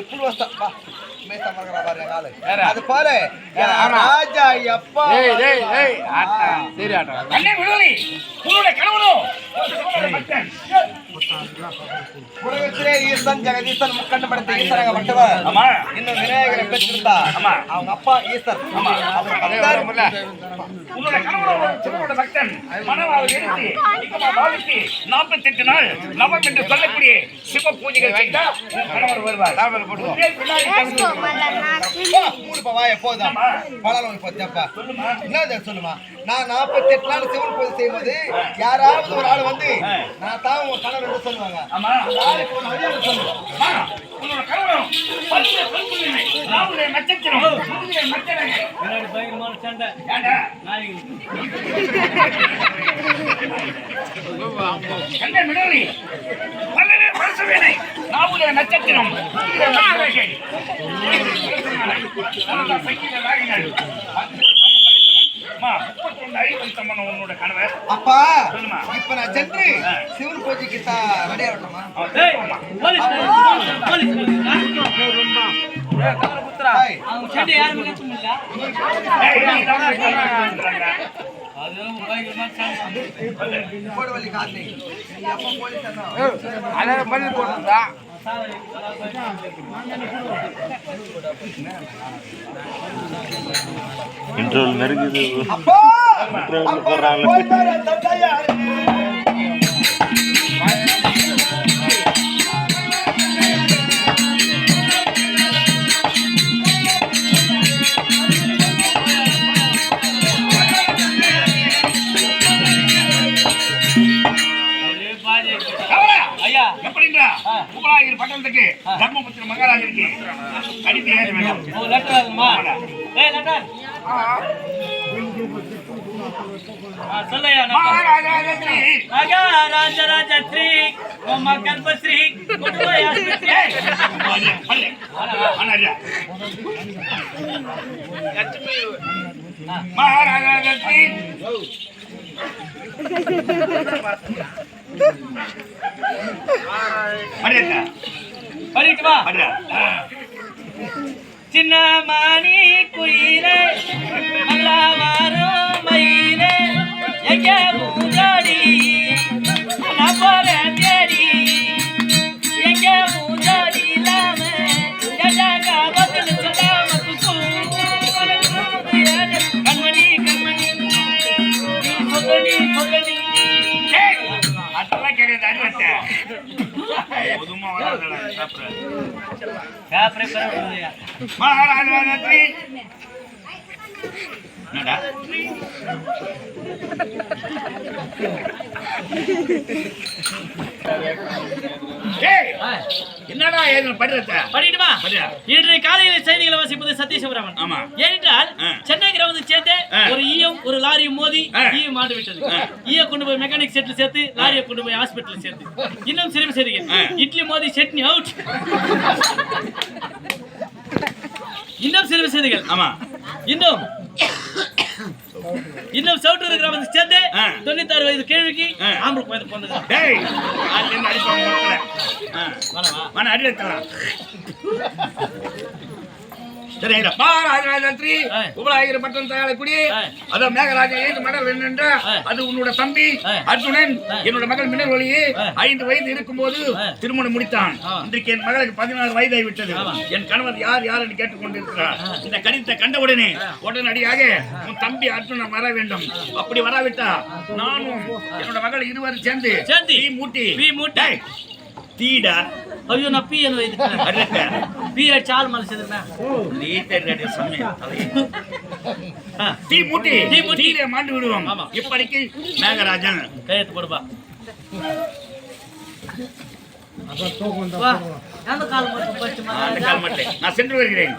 ఎప్పుడు వస్తా అది పోలే రాజా ఎప్ప ஈசன் ஜெகதீசன் முக்கண்டு படுத்த ஈசனாக பட்டவர் இன்னும் விநாயகரை பெற்றிருந்தா அவங்க அப்பா ஈசன் உன்னோட கணவனோட சிவனோட பக்தன் மனவாளர் இருந்து இங்கமா பாவிக்கு 48 நாள் நவம் என்று சொல்லக்கூடிய சிவ பூஜைகள் செய்தா உன் கணவர் வருவார். இதே பின்னாடி கலந்து மூணு வாய போதும் பழம் பத்தியப்பா என்ன சொல்லுமா நான் 48 நாள் சிவன் பூஜை செய்யும்போது யாராவது ஒரு ஆள் வந்து நான் தான் உங்க கணவர் என்று சொல்லுவாங்க. ஆமா உன்னோட கணவனும் பல்ல பல்குலினை ராவுடைய நட்சத்திரம் சூரியனுடைய நட்சத்திரம் பயங்கரமான சண்டை ஏண்டா கண்ட மிடலி பல்லவே பரசுவேனை ராவுடைய நட்சத்திரம் சூரியனுடைய நட்சத்திரம் சங்கீத ராகினாள் உன்னோட கணவர் அப்பா இப்ப நான் சென்று சிவன் பூஜைக்கு ரெடி ஆகட்டுமா? அவங்க சண்டை யாருமே நிறுத்த முடியல. அதுவும் பயங்கரமான சண்டை. போடு வழி காத்து எப்ப போலீஸ் இன்ட்ரோல் நெருங்குது. அப்பா இன்ட்ரோல் போடுறாங்க. ஐயா எப்படின்றா உபராயர் பட்டணத்துக்கு தர்மபுத்திர மகாராஜருக்கு கடிதம் ஏற வேண்டும். லெட்டர் ஆகுமா? லெட்டர் சொல்லையா மகாராஜராஜஸ்ரீ கல்பஸ்ரீ மகாராஜஸ்ரீ படிக்கவா? சின்ன மணி குயிலே மல்லாவாரும் மயிலே எங்க பூஜாடி நான் போறேன் தேடி எங்க பூஜாடி இல்லாம எட்டாக்கா பதில் சொல்லாம கண்மணி கண்மணி சொல்லி சொல்லி அதெல்லாம் கிடையாது. அறிவட்ட பொதுமா வராதடா மகாராஜா என்னடா என்னடா ஏதுன்னு படிக்கிறத படிக்கட்டுமா? இன்றைய காலையில் செய்திகளை வாசிப்பது சத்யசிவராமன். ஆமா. ஏனென்றால் சென்னை கிராமத்தை சேர்த்து ஒரு ஈயம் ஒரு லாரியும் மோதி ஈயம் மாண்டு விட்டது. ஈய கொண்டு போய் மெக்கானிக் செட்ல சேர்த்து லாரியை கொண்டு போய் ஹாஸ்பிட்டல் சேர்த்து இன்னும் சிறுமி செய்திகள் இட்லி மோதி சட்னி அவுட். இன்னும் சிறுமி செய்திகள். ஆமா. இன்னும் சவுட்டூர் கிராமத்தை சேர்ந்து 96 வயது கேள்விக்கு ஆம்பளை குழந்தை பிறந்தது. அது உன்னோட தம்பி அர்ஜுனன் என்னோட மகள் மின்னல் 5 வயது இருக்கும் போது திருமணம் முடித்தான். இன்றைக்கு என் மகளுக்கு 16 வயதாகி விட்டது. என் கணவர் யார் யார் என்று கேட்டுக்கொண்டிருக்கிறார். இந்த கடிதத்தை கண்டவுடனே உடனடியாக உன் தம்பி அர்ஜுனன் வர வேண்டும். அப்படி வராவிட்டா நானும் என்னோட மகள் இருவரும் சேர்ந்து தீ மூட்டி தீடா ஐயோ நான் பி என்ன வைத்துட்டேன். பி சால் மனசுதுன்னா தீ மூட்டி தீயிலே மாண்டு விடுவோம். இப்படிக்கு மேகராஜன் கையெழுத்து போடுப்பா. அந்த கால் மட்டும் நான் சென்று வருகிறேன்.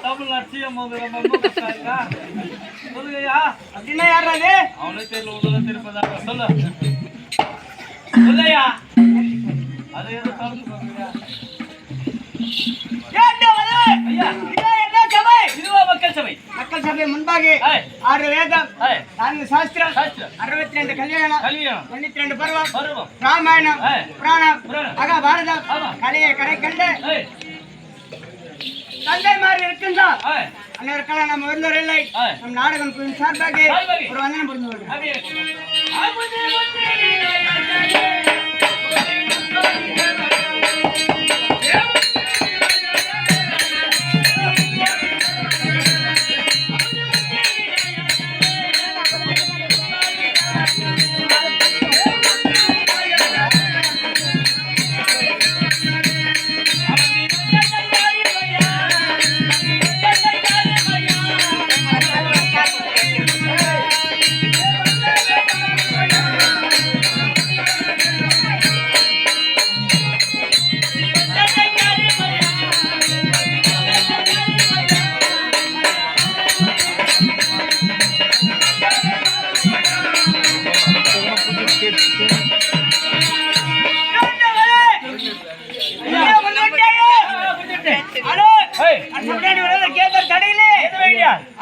தமிழ்நாடு சிஎம் சொல்லுங்கய்யா. அப்படின்னா யாராது? அவனே தெரியல, உங்களுக்கு தெரிப்பதாக சொல்லு. சொல்லையா, அது எது சொல்லுங்க சொல்லுங்க. ஐயா, இதுவா மக்கள் சபை? மக்கள் சபை முன்பாக 6 வேதம், 4 சாஸ்திரம், 62 கல்யாணம், 92 பருவம், ராமாயணம், புராணம், மகாபாரதம், கலையை கரை கண்டு தந்தை மாதிரி இருக்கின்றோம். அனைவருக்கெல்லாம் நம்ம விருந்தோர் இல்லை, நம் நாடகம் குழுவின் சார்பாக ஒரு வந்தனம் புரிந்து கொள்கிறோம்.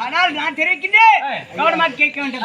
ஆனால் நான் தெரிவிக்கின்றேன், கவனமாக கேட்க வேண்டும்.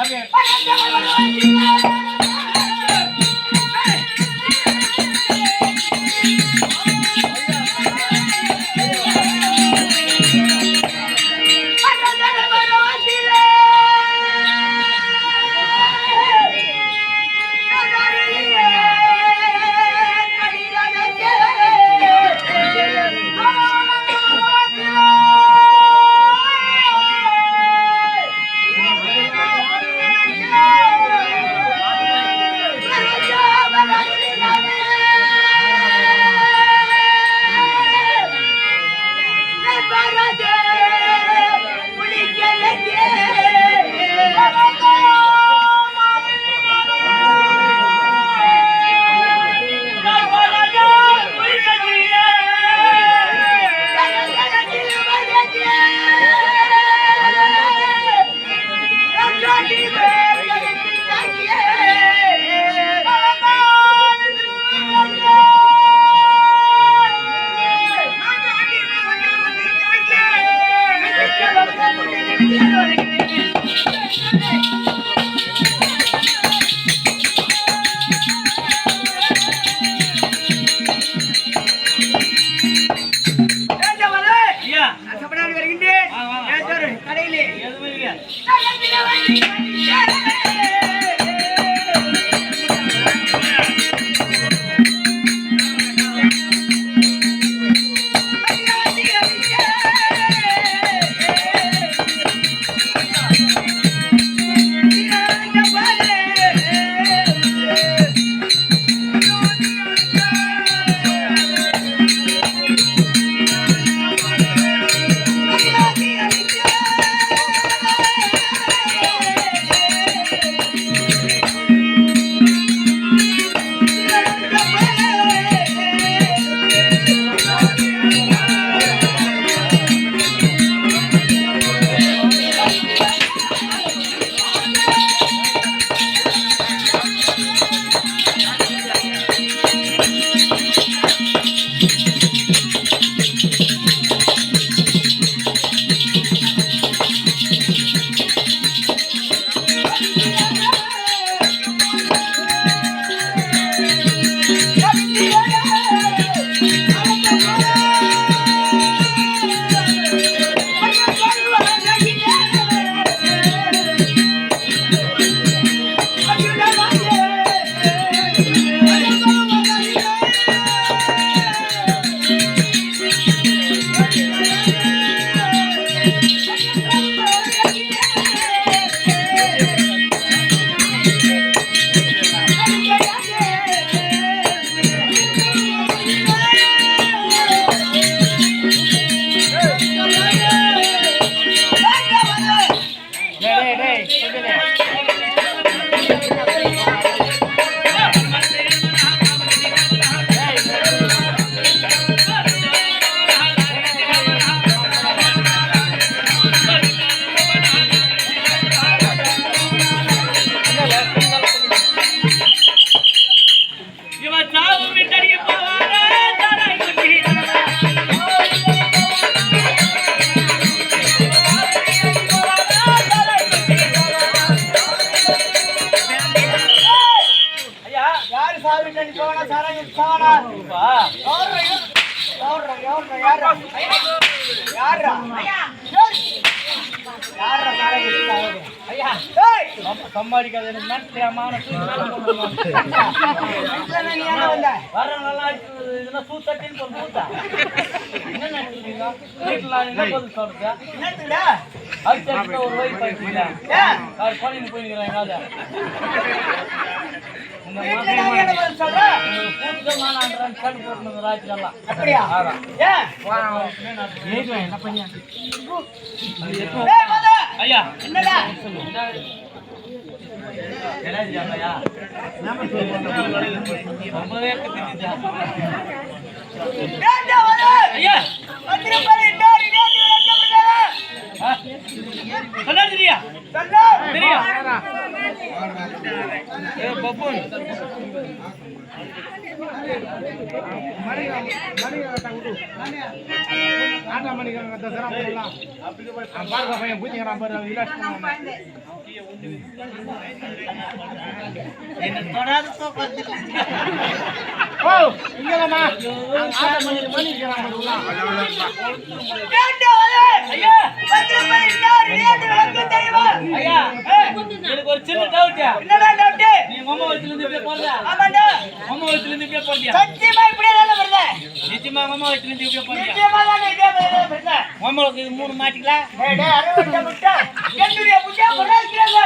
யாரா யாரா காலை வச்சுட்டாங்க ஐயா ஏய் சம்பாதிக்காத மான நீ என்ன வந்த வர நல்லா இதெல்லாம் சூத்தட்டின்னு சொல்ல மூத்தா என்ன நினைக்கிறீங்க வீட்டுல என்ன பதில் சொல்றா என்னத்துடா அதுக்கு ஒரு வயசு ஆயிடுச்சுல ஏன் அவர் பணிக்கு போயிருக்கிறாங்க அத இந்த வீட்டுல நான் என்ன பதில் சொல்றேன் கூட்டமானான்றான் கண் போட்டு ராஜ்யெல்லாம் அப்படியா ஏன் என்ன பண்ணியா ஏய் மத ஐயா என்னடா ஐயா ரொம்பவே கத்திட்டா ஏண்டா மத ஐயா பத்திரப்படி இன்னொரு நேத்து விளக்கப்படுறா சொல்லாதிரியா சொல்லு தெரியா ஏ பப்புன் என்ன தொடாத ஏண்டா மத ஐயா பத்திரப்படி இன்னொரு நேத்து விளக்கு தெரியுமா ஐயா எனக்கு ஒரு சின்ன டவுட் என்னடா டவுட் நீ மாமா வயசுல இருந்து இப்படியே போறியா ஆமாடா மாமா வயசுல இருந்து இப்படியே போறியா சத்தியமா இப்படியே தான் வருது நிச்சயமா மாமா வயசுல இருந்து இப்படியே போறியா நிச்சயமா தான் இதே வருது மாமாவுக்கு இது 3 மாட்டிக்கலாம் டேய் டேய் அறுவட்ட முட்டை என்னுடைய புஜா பராக்கிறாங்க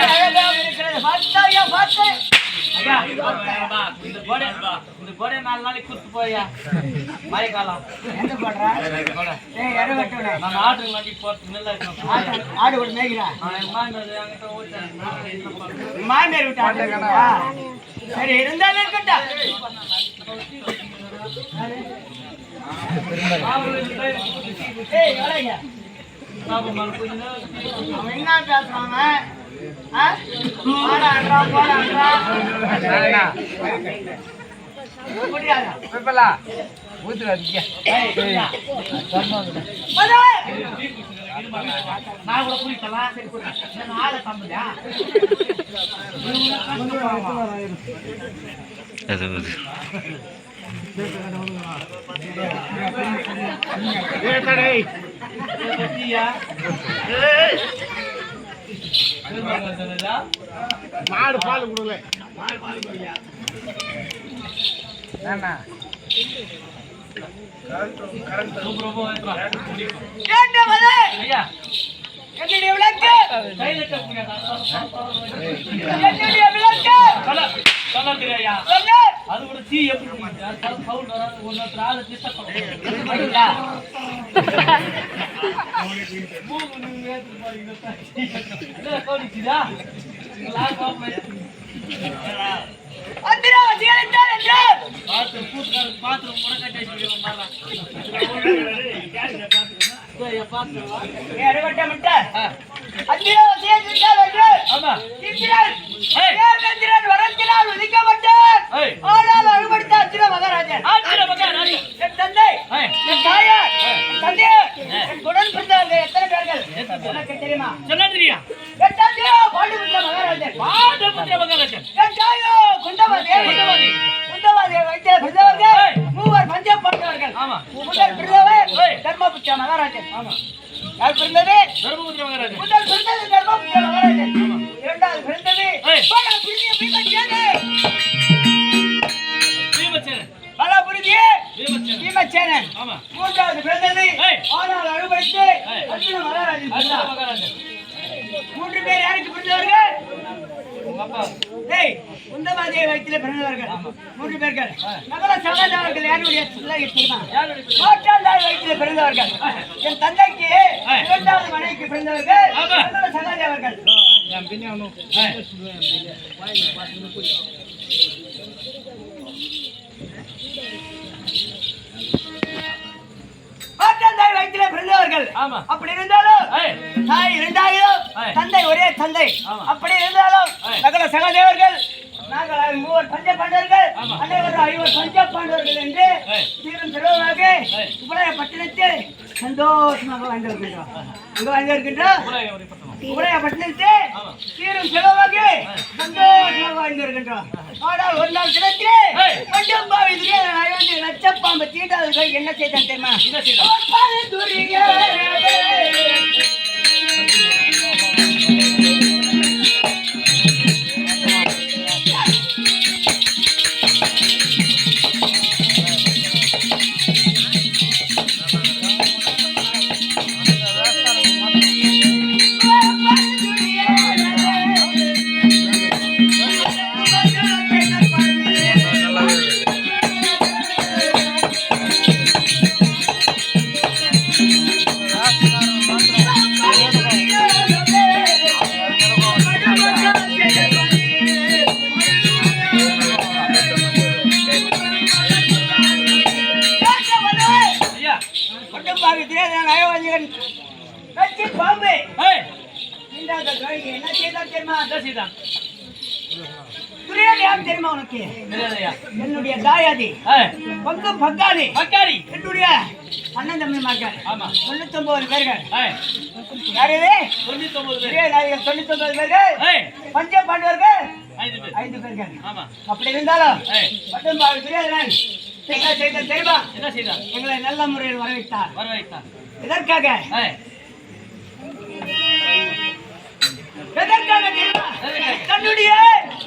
அழகா இருக்கிறது பாத்தாயா பாத்தே ஐயா இந்த கோடை 4 நாளைக்கு குத்து போறியா மழைக்காலம் என்ன பண்றா டேய் அறுவட்டடா நான் ஆட்டு மாட்டி போறது நல்லா இருக்கும் ஆடு கூட மேய்கிறா மாண்டது அங்கிட்ட ஓட்டேன் மாமேர் விட்டு ஆடுறா சரி இருந்தாலும் இருக்கட்டும் ஏய் அழகா அவன் என்ன பேசுறாங்க போடான்றா முடியாதா நான் கூட புரிக்கலாம் சரி நான் ஆளை தம்பியா மாடு பால் கொடுக்கல ஏண்டா மத ஐயா என்னுடைய விளக்கு கையில என்னுடைய விளக்கு சொல்லுறியா சொல்லு அது கூட தீ எப்படி சவுண்ட் வராது ஒன்னொரு ஆளு டிஸ்டர்ப் பண்ணுறீங்களா அந்திரா வசியலிட்டார் என்று பாத்ரூம் கூட கட்டி அறுவட்ட முட்டை அந்திரா வசியலிட்டார் என்று ஆமா இந்திரன் ஏய். தேவேந்திரன் வரத்தினால் உதிக்கப்பட்டார் ஏய். ஆனால் அறுபடுத்த அத்திர மகாராஜன் என் தந்தை ஏய். என் தாயார் என் தந்தையார் என் உடன் பிறந்தவர்கள் எத்தனை பேர்கள் உனக்கு தெரியுமா சொல்லாதிரியா என் தந்தையோ பாண்டிபுத்திர மகாராஜன் பாண்டபுத்திர மகாராஜன் என் தாயோ குந்தவாதி குந்தவாதி. குந்தவாதி வைத்திய பிறந்தவர்கள் ஏய். மூவர் பஞ்சம் போட்டவர்கள் ஆமா முதல் பிறந்தவர் ஏய். தர்மபுத்திர மகாராஜன் ஆமா யார் பிறந்தது தர்மபுத்திர மகாராஜன் முதல் பிறந்தது தர்மபுத்திர மகாராஜன் இரண்டாவது பிறந்தது ஏய். பலபுரிய பீமசேனன் பீமசேனன் பலபுரிய பீமசேனன் பீமசேனன் ஆமா மூன்றாவது பிறந்தது ஏய். ஆனால் அறுபடுத்து ஏய். அர்ஜுன மகாராஜன் அர்ஜுன பிறந்தார். மகாராஜன் மூன்று பேர் யாருக்கு பிறந்தவர்கள் உங்க அப்பா ஏய் குந்தவாதியை வயிற்றிலே பிறந்தவர்கள் மூன்று பேர்கள் நகர சகோதரர்கள் யாருடைய பிள்ளை தெரியுமா யாருடைய பிள்ளை? மாற்றாந்தாய் வயிற்றிலே பிறந்தவர்கள் என் தந்தைக்கு இரண்டாவது மனைவிக்கு பிறந்தவர்கள் ஆமா. நகர சகோதரர்கள் மாற்றாந்தாய் வயிற்றிலே பிறந்தவர்கள் ஆமா அப்படி இருந்தாலும் ஏய் தாய் இரண்டாயிரம் ஏய். தந்தை ஒரே தந்தை ஆமா. அப்படி இருந்தாலும் ஏய். சகல சகதேவர்கள் நாங்கள் மூவர் பஞ்ச பாண்டவர்கள் ஆமா. அனைவரும் 5 பஞ்ச பாண்டவர்கள் என்று ஏய். தீரும் சிறுவனாக ஏய். உபலய பட்டணத்தில் சந்தோஷமாக வாழ்ந்திருக்கின்றோம் அங்கு வாழ்ந்திருக்கின்றோம் ஒரு பட்டணம் உபலய பட்டணத்தில் ஆமா. தீரும் சிறுவனாக சந்தோஷமாக வாழ்ந்திருக்கின்றோம் ஆனால் ஒரு நாள் தினத்திலே ஏய். பஞ்சம் பாவி லட்சப்பாம்பு தீண்டாதவர்கள் என்ன செய்தான் தெரியுமா என்ன செய்தான்? அவர் பாதம் துரிக துரியோதனன் நயவஞ்சகன் கட்சி பாம்பு ஏய் இந்த துரோகி என்ன செய்தான் தெரியுமா? என்ன செய்தான்? துரியோதனன் யார் தெரியுமா உனக்கு? தெரியாதயா? என்னுடைய தாயாதி ஏய் பங்கு பங்காளி பக்காரி. என்னுடைய அண்ணன் தம்பி மகள் ஆமா. 99 பேர்கள். ஏய் யாரு இது? 99 பேர். துரியோதனன் 99 பேர்கள். ஏய் பஞ்ச பாண்டவர்கள் 5 பேர். 5 பேர்கள். ஆமா. அப்படி இருந்தாலும் ஏய் மட்டும் துரியோதனன் என்ன செய்தான் தெரியுமா? என்ன செய்தான்? எங்களை நல்ல முறையில் வரவைத்தார். வரவைத்தான். எதற்காக? ஏய் எதற்காக தெரியுமா? எதற்காக? தன்னுடைய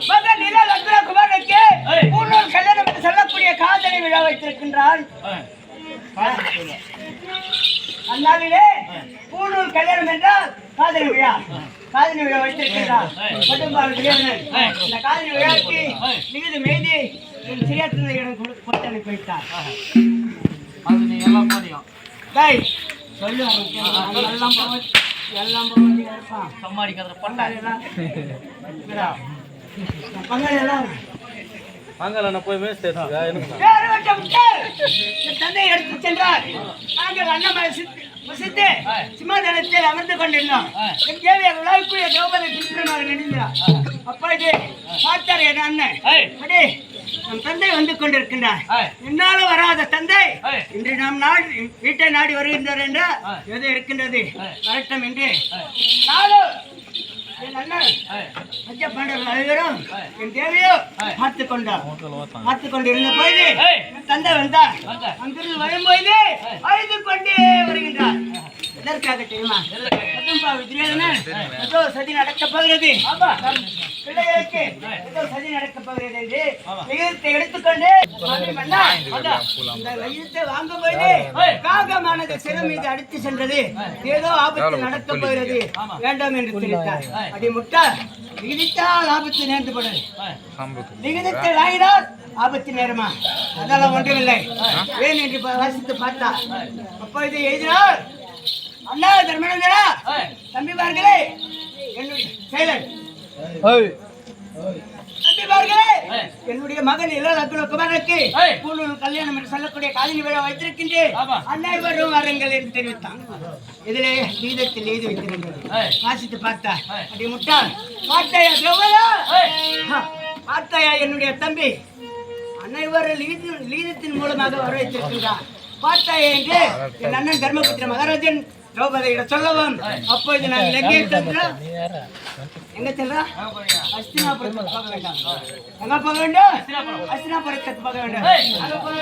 மகன் நில லக்ன குமாரனுக்கு ஏய். பூர்ணூர் கல்யாணம் என்று சொல்லக்கூடிய காதலி விழா வைத்திருக்கின்றான். ஏய் அந்நாளிலே பூர்ணூர் கல்யாணம் என்றால் காதலி விழா. காதலி விழா வைத்திருக்கின்றான். ஏய். மட்டும்பார் துரியோதனன். ஏய். இந்த காதலி விழாவுக்கு ஏய். மிகுதி மெய்தி என் சிறியத்தில் இடம் கொடுத்து அனுப்பி வைத்தார். அது நீ எல்லாம் போனியும். டேய், சொல்லு அவனுக்கு. எல்லாம் போவது இருப்பான். சம்மாடி கதற பண்ண. பங்காளி எல்லாம் அங்கே போய் மேய்ச்சி தேர்த்துக்கா வேறு வட்ட முட்டாள். என் தந்தை எடுத்து சென்றார். நாங்கள் அண்ணாமலை வசித்து சிம்மாசனத்தில் அமர்ந்து கொண்டிருந்தோம். என் தேவையை விழாவுக்குரிய திரௌபதி திருமணமாக நினைந்தார். அப்பா இது பார்த்தார் என் அண்ணன். ஏய் அடே, நம் தந்தை வந்து கொண்டிருக்கின்றார். ஏய் என்னால வராத தந்தை ஏய் இன்று நாம் வீட்டை நாடி வருகின்றார் என்றால் எது இருக்கின்றது வரட்டும் என்று நானும் என் அண்ணன் ஏய் பஞ்ச பாண்டவர்கள் அனைவரும் என் தேவையோ பார்த்துக் கொண்டு இருந்த பொழுது ஏய் என் தந்தை வந்தார். வந்தா. அங்கிருந்து வரும்பொழுது அழைத்து கொண்டே வருகின்றார். எதற்காக தெரியுமா? துரியோதனன் ஏதோ சதி நடக்கப் போகிறது. நம் பிள்ளைகளுக்கு ஏதோ சதி நடக்கப் போகிறது என்று லிகிதத்தை எடுத்துக்கொண்டு மன்னா, இந்த லிகிதத்தை வாங்கும் பொழுது காகமானது சிறு மீது அடித்து சென்றது. ஏதோ ஆபத்து நடக்கப் போகிறது, வேண்டாம் என்று தெரிவித்தார். அடி முட்டாள், லிகிதத்தால் ஆபத்து நேர்ந்துபடும். லிகிதத்தை வாங்கினால் ஆபத்து நேரமா? அதெல்லாம் ஒன்றுமில்லை. ஏன் என்று வாசித்து பார்த்தார். அப்பொழுது எழுதினார், அண்ணா தர்மநந்தனா, தம்பிமார்களே, என்னுடைய செயலர் தம்பிமார்களே, என்னுடைய மகன் இள லக்ன குமாரனுக்கு பூர்ணூர் கல்யாணம் என்று சொல்லக்கூடிய காதலி விழா வைத்திருக்கின்றேன். அனைவரும் வாருங்கள் என்று தெரிவித்தான். இதிலே கீதத்தில் எழுதி வைத்திருந்தது. வாசித்து பார்த்தா, அடி முட்டாள், பார்த்தாயா திரௌபதா? பார்த்தாயா என்னுடைய தம்பி? அனைவரும் லீதத்தின் மூலமாக வர வைத்திருக்கின்றார். பார்த்தாயா என்று என் அண்ணன் தர்மபுத்திர மகாராஜன் திரௌபதியிடம் சொல்லவும், அப்பொழுது நான் எங்கே சென்றேன்? எங்க சென்றா? அஸ்தினாபுரத்துக்கு போக வேண்டாம். எங்க போக வேண்டும்? அஸ்தினாபுரத்துக்கு போக வேண்டும். அங்க போக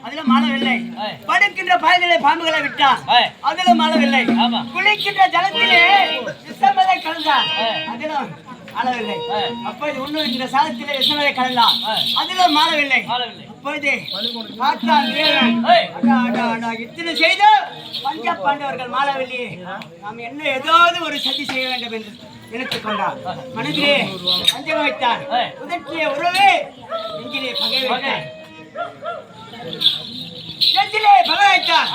அதுல மாளவில்லை. படுக்கின்ற பாய்களை பாம்புகளை விட்டா அதுல மாளவில்லை. குளிக்கின்ற ஜலத்திலே விஷமதை கலந்தார், அதிலும் மாளவில்லை. அப்போது உண்ணுகின்ற சாதத்திலே விஷமதை கலந்தான், அதிலும் மாளவில்லை. அப்போது பார்த்தான் வீரன், இத்தனை செய்து பஞ்ச பாண்டவர்கள் மாளவில்லையே, நாம் என்ன ஏதாவது ஒரு சதி செய்ய வேண்டும் என்று நினைத்துக் கொண்டார். மனதிலே பஞ்சம் வைத்தார். உதட்டிலே உறவே, நெஞ்சிலே பகை வைத்தார்.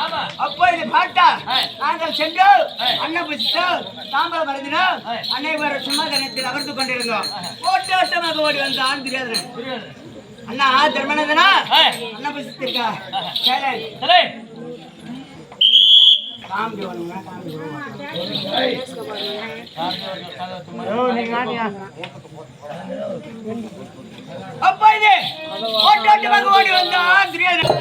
அப்பொழுது பார்த்தார், நாங்கள் சென்றோம், அன்ன புசித்தோம், தாம்பரம் மறந்தினோம், அனைவரும் சிம்மாசனத்தில் அமர்ந்து கொண்டிருந்தோம். ஓட்ட ஓட்டமாக ஓடி வந்தான் துரியோதனன். அண்ணா தர்மநந்தனா, அன்ன புசித்திருக்கா அப்பொழுது ஓட்டோட்டமாக ஓடி வந்தான் துரியோதனன்.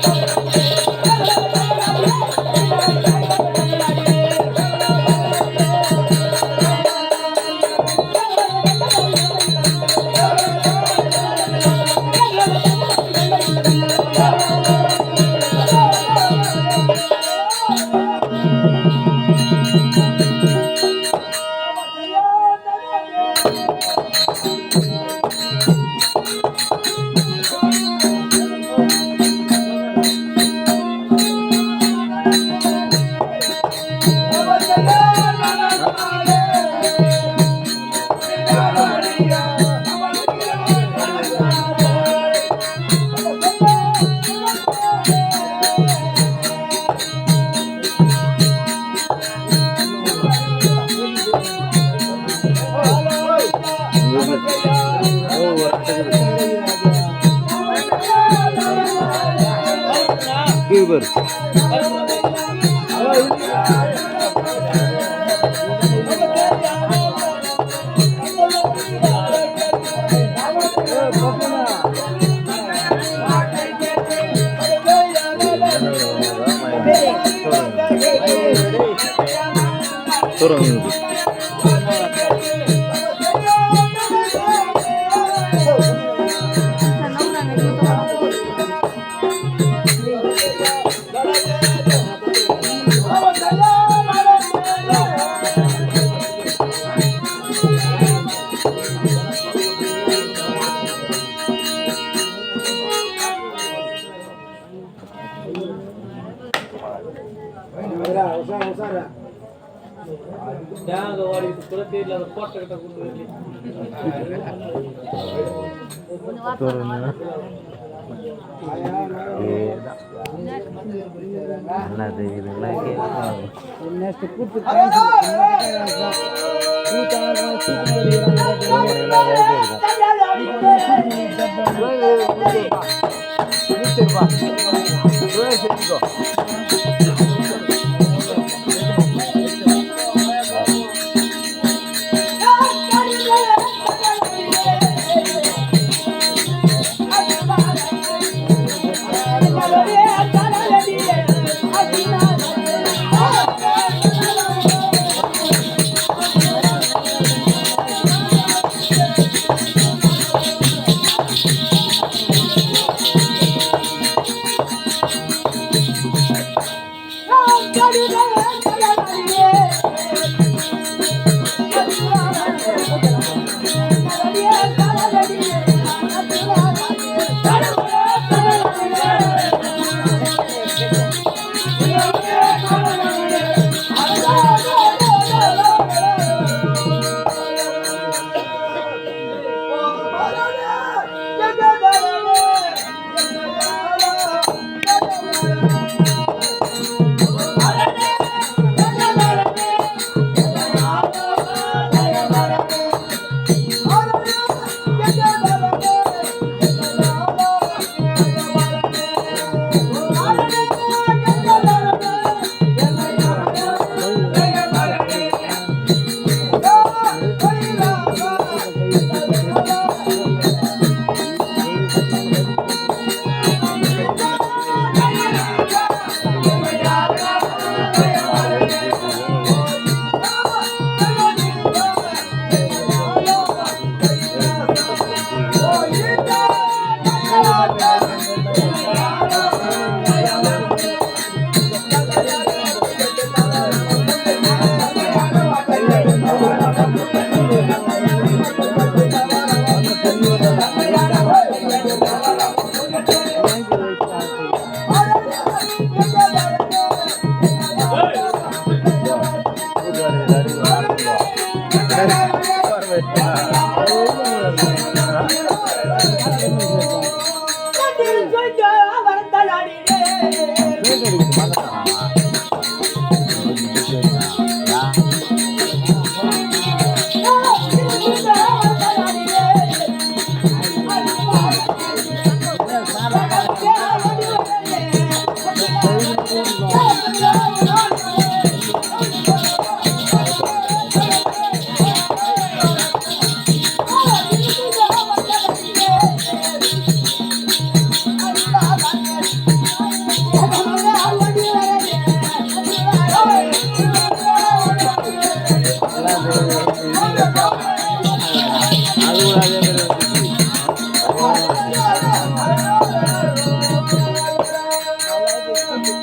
Thank you.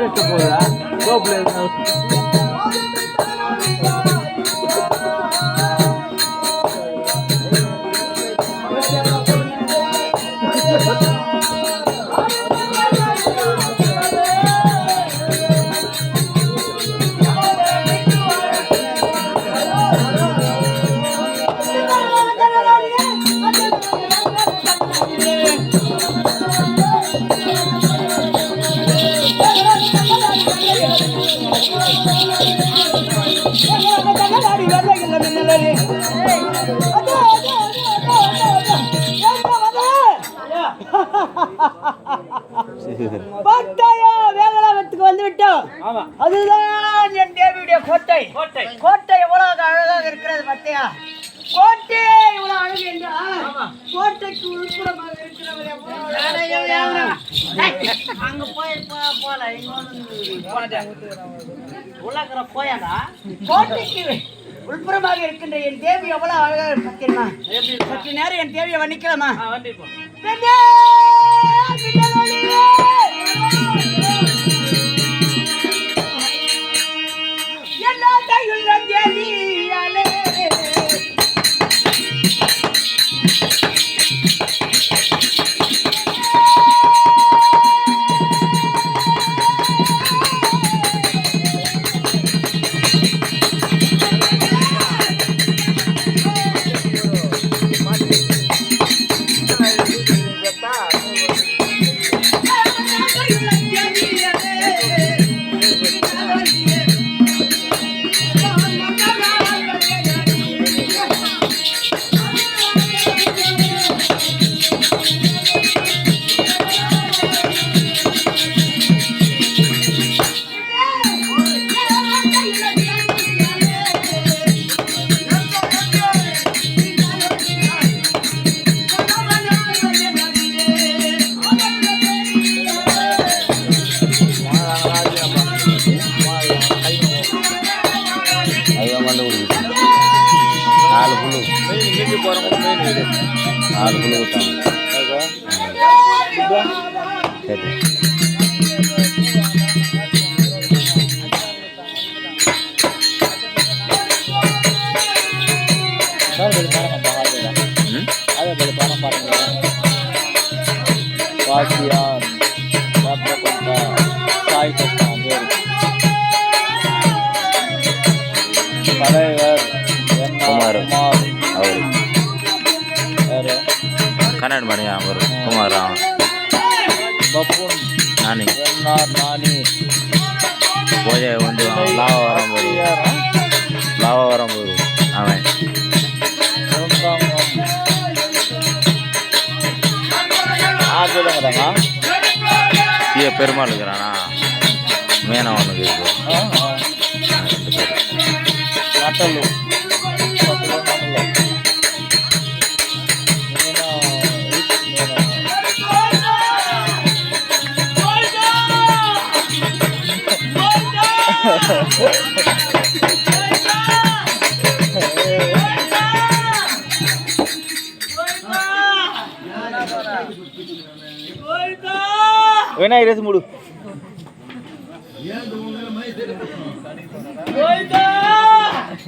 இன்ட்ரெஸ்ட் போகுதா கோப்பில் அதுதான் என் தேவியுடைய கோட்டை. கோட்டை கோட்டை எவ்வளவு அழகாக இருக்கிறது பார்த்தியா? கோட்டை இவ்வளவு அழகு என்றால் கோட்டைக்கு உள்புறமாக இருக்கிறவர் அங்க போய் போல உலகிற போயாடா. கோட்டைக்கு உள்புறமாக இருக்கின்ற என் தேவி எவ்வளவு அழகாக பார்த்தீங்கன்னா சற்று நேரம் என் தேவியை வர்ணிக்கலாமா? வந்திருப்போம் ಕನ್ನಡ ಮಾಡಿ ಅವರು ಕುಮಾರ ನಾನಿ ಪೂಜೆ ಒಂದು ಲಾವರಂಬರು ಅವೇ பெருமாள் இருக்கிறானா மேனவனுக்கு நட்டலு వినాయక మూడు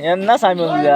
என்ன சாமி வந்து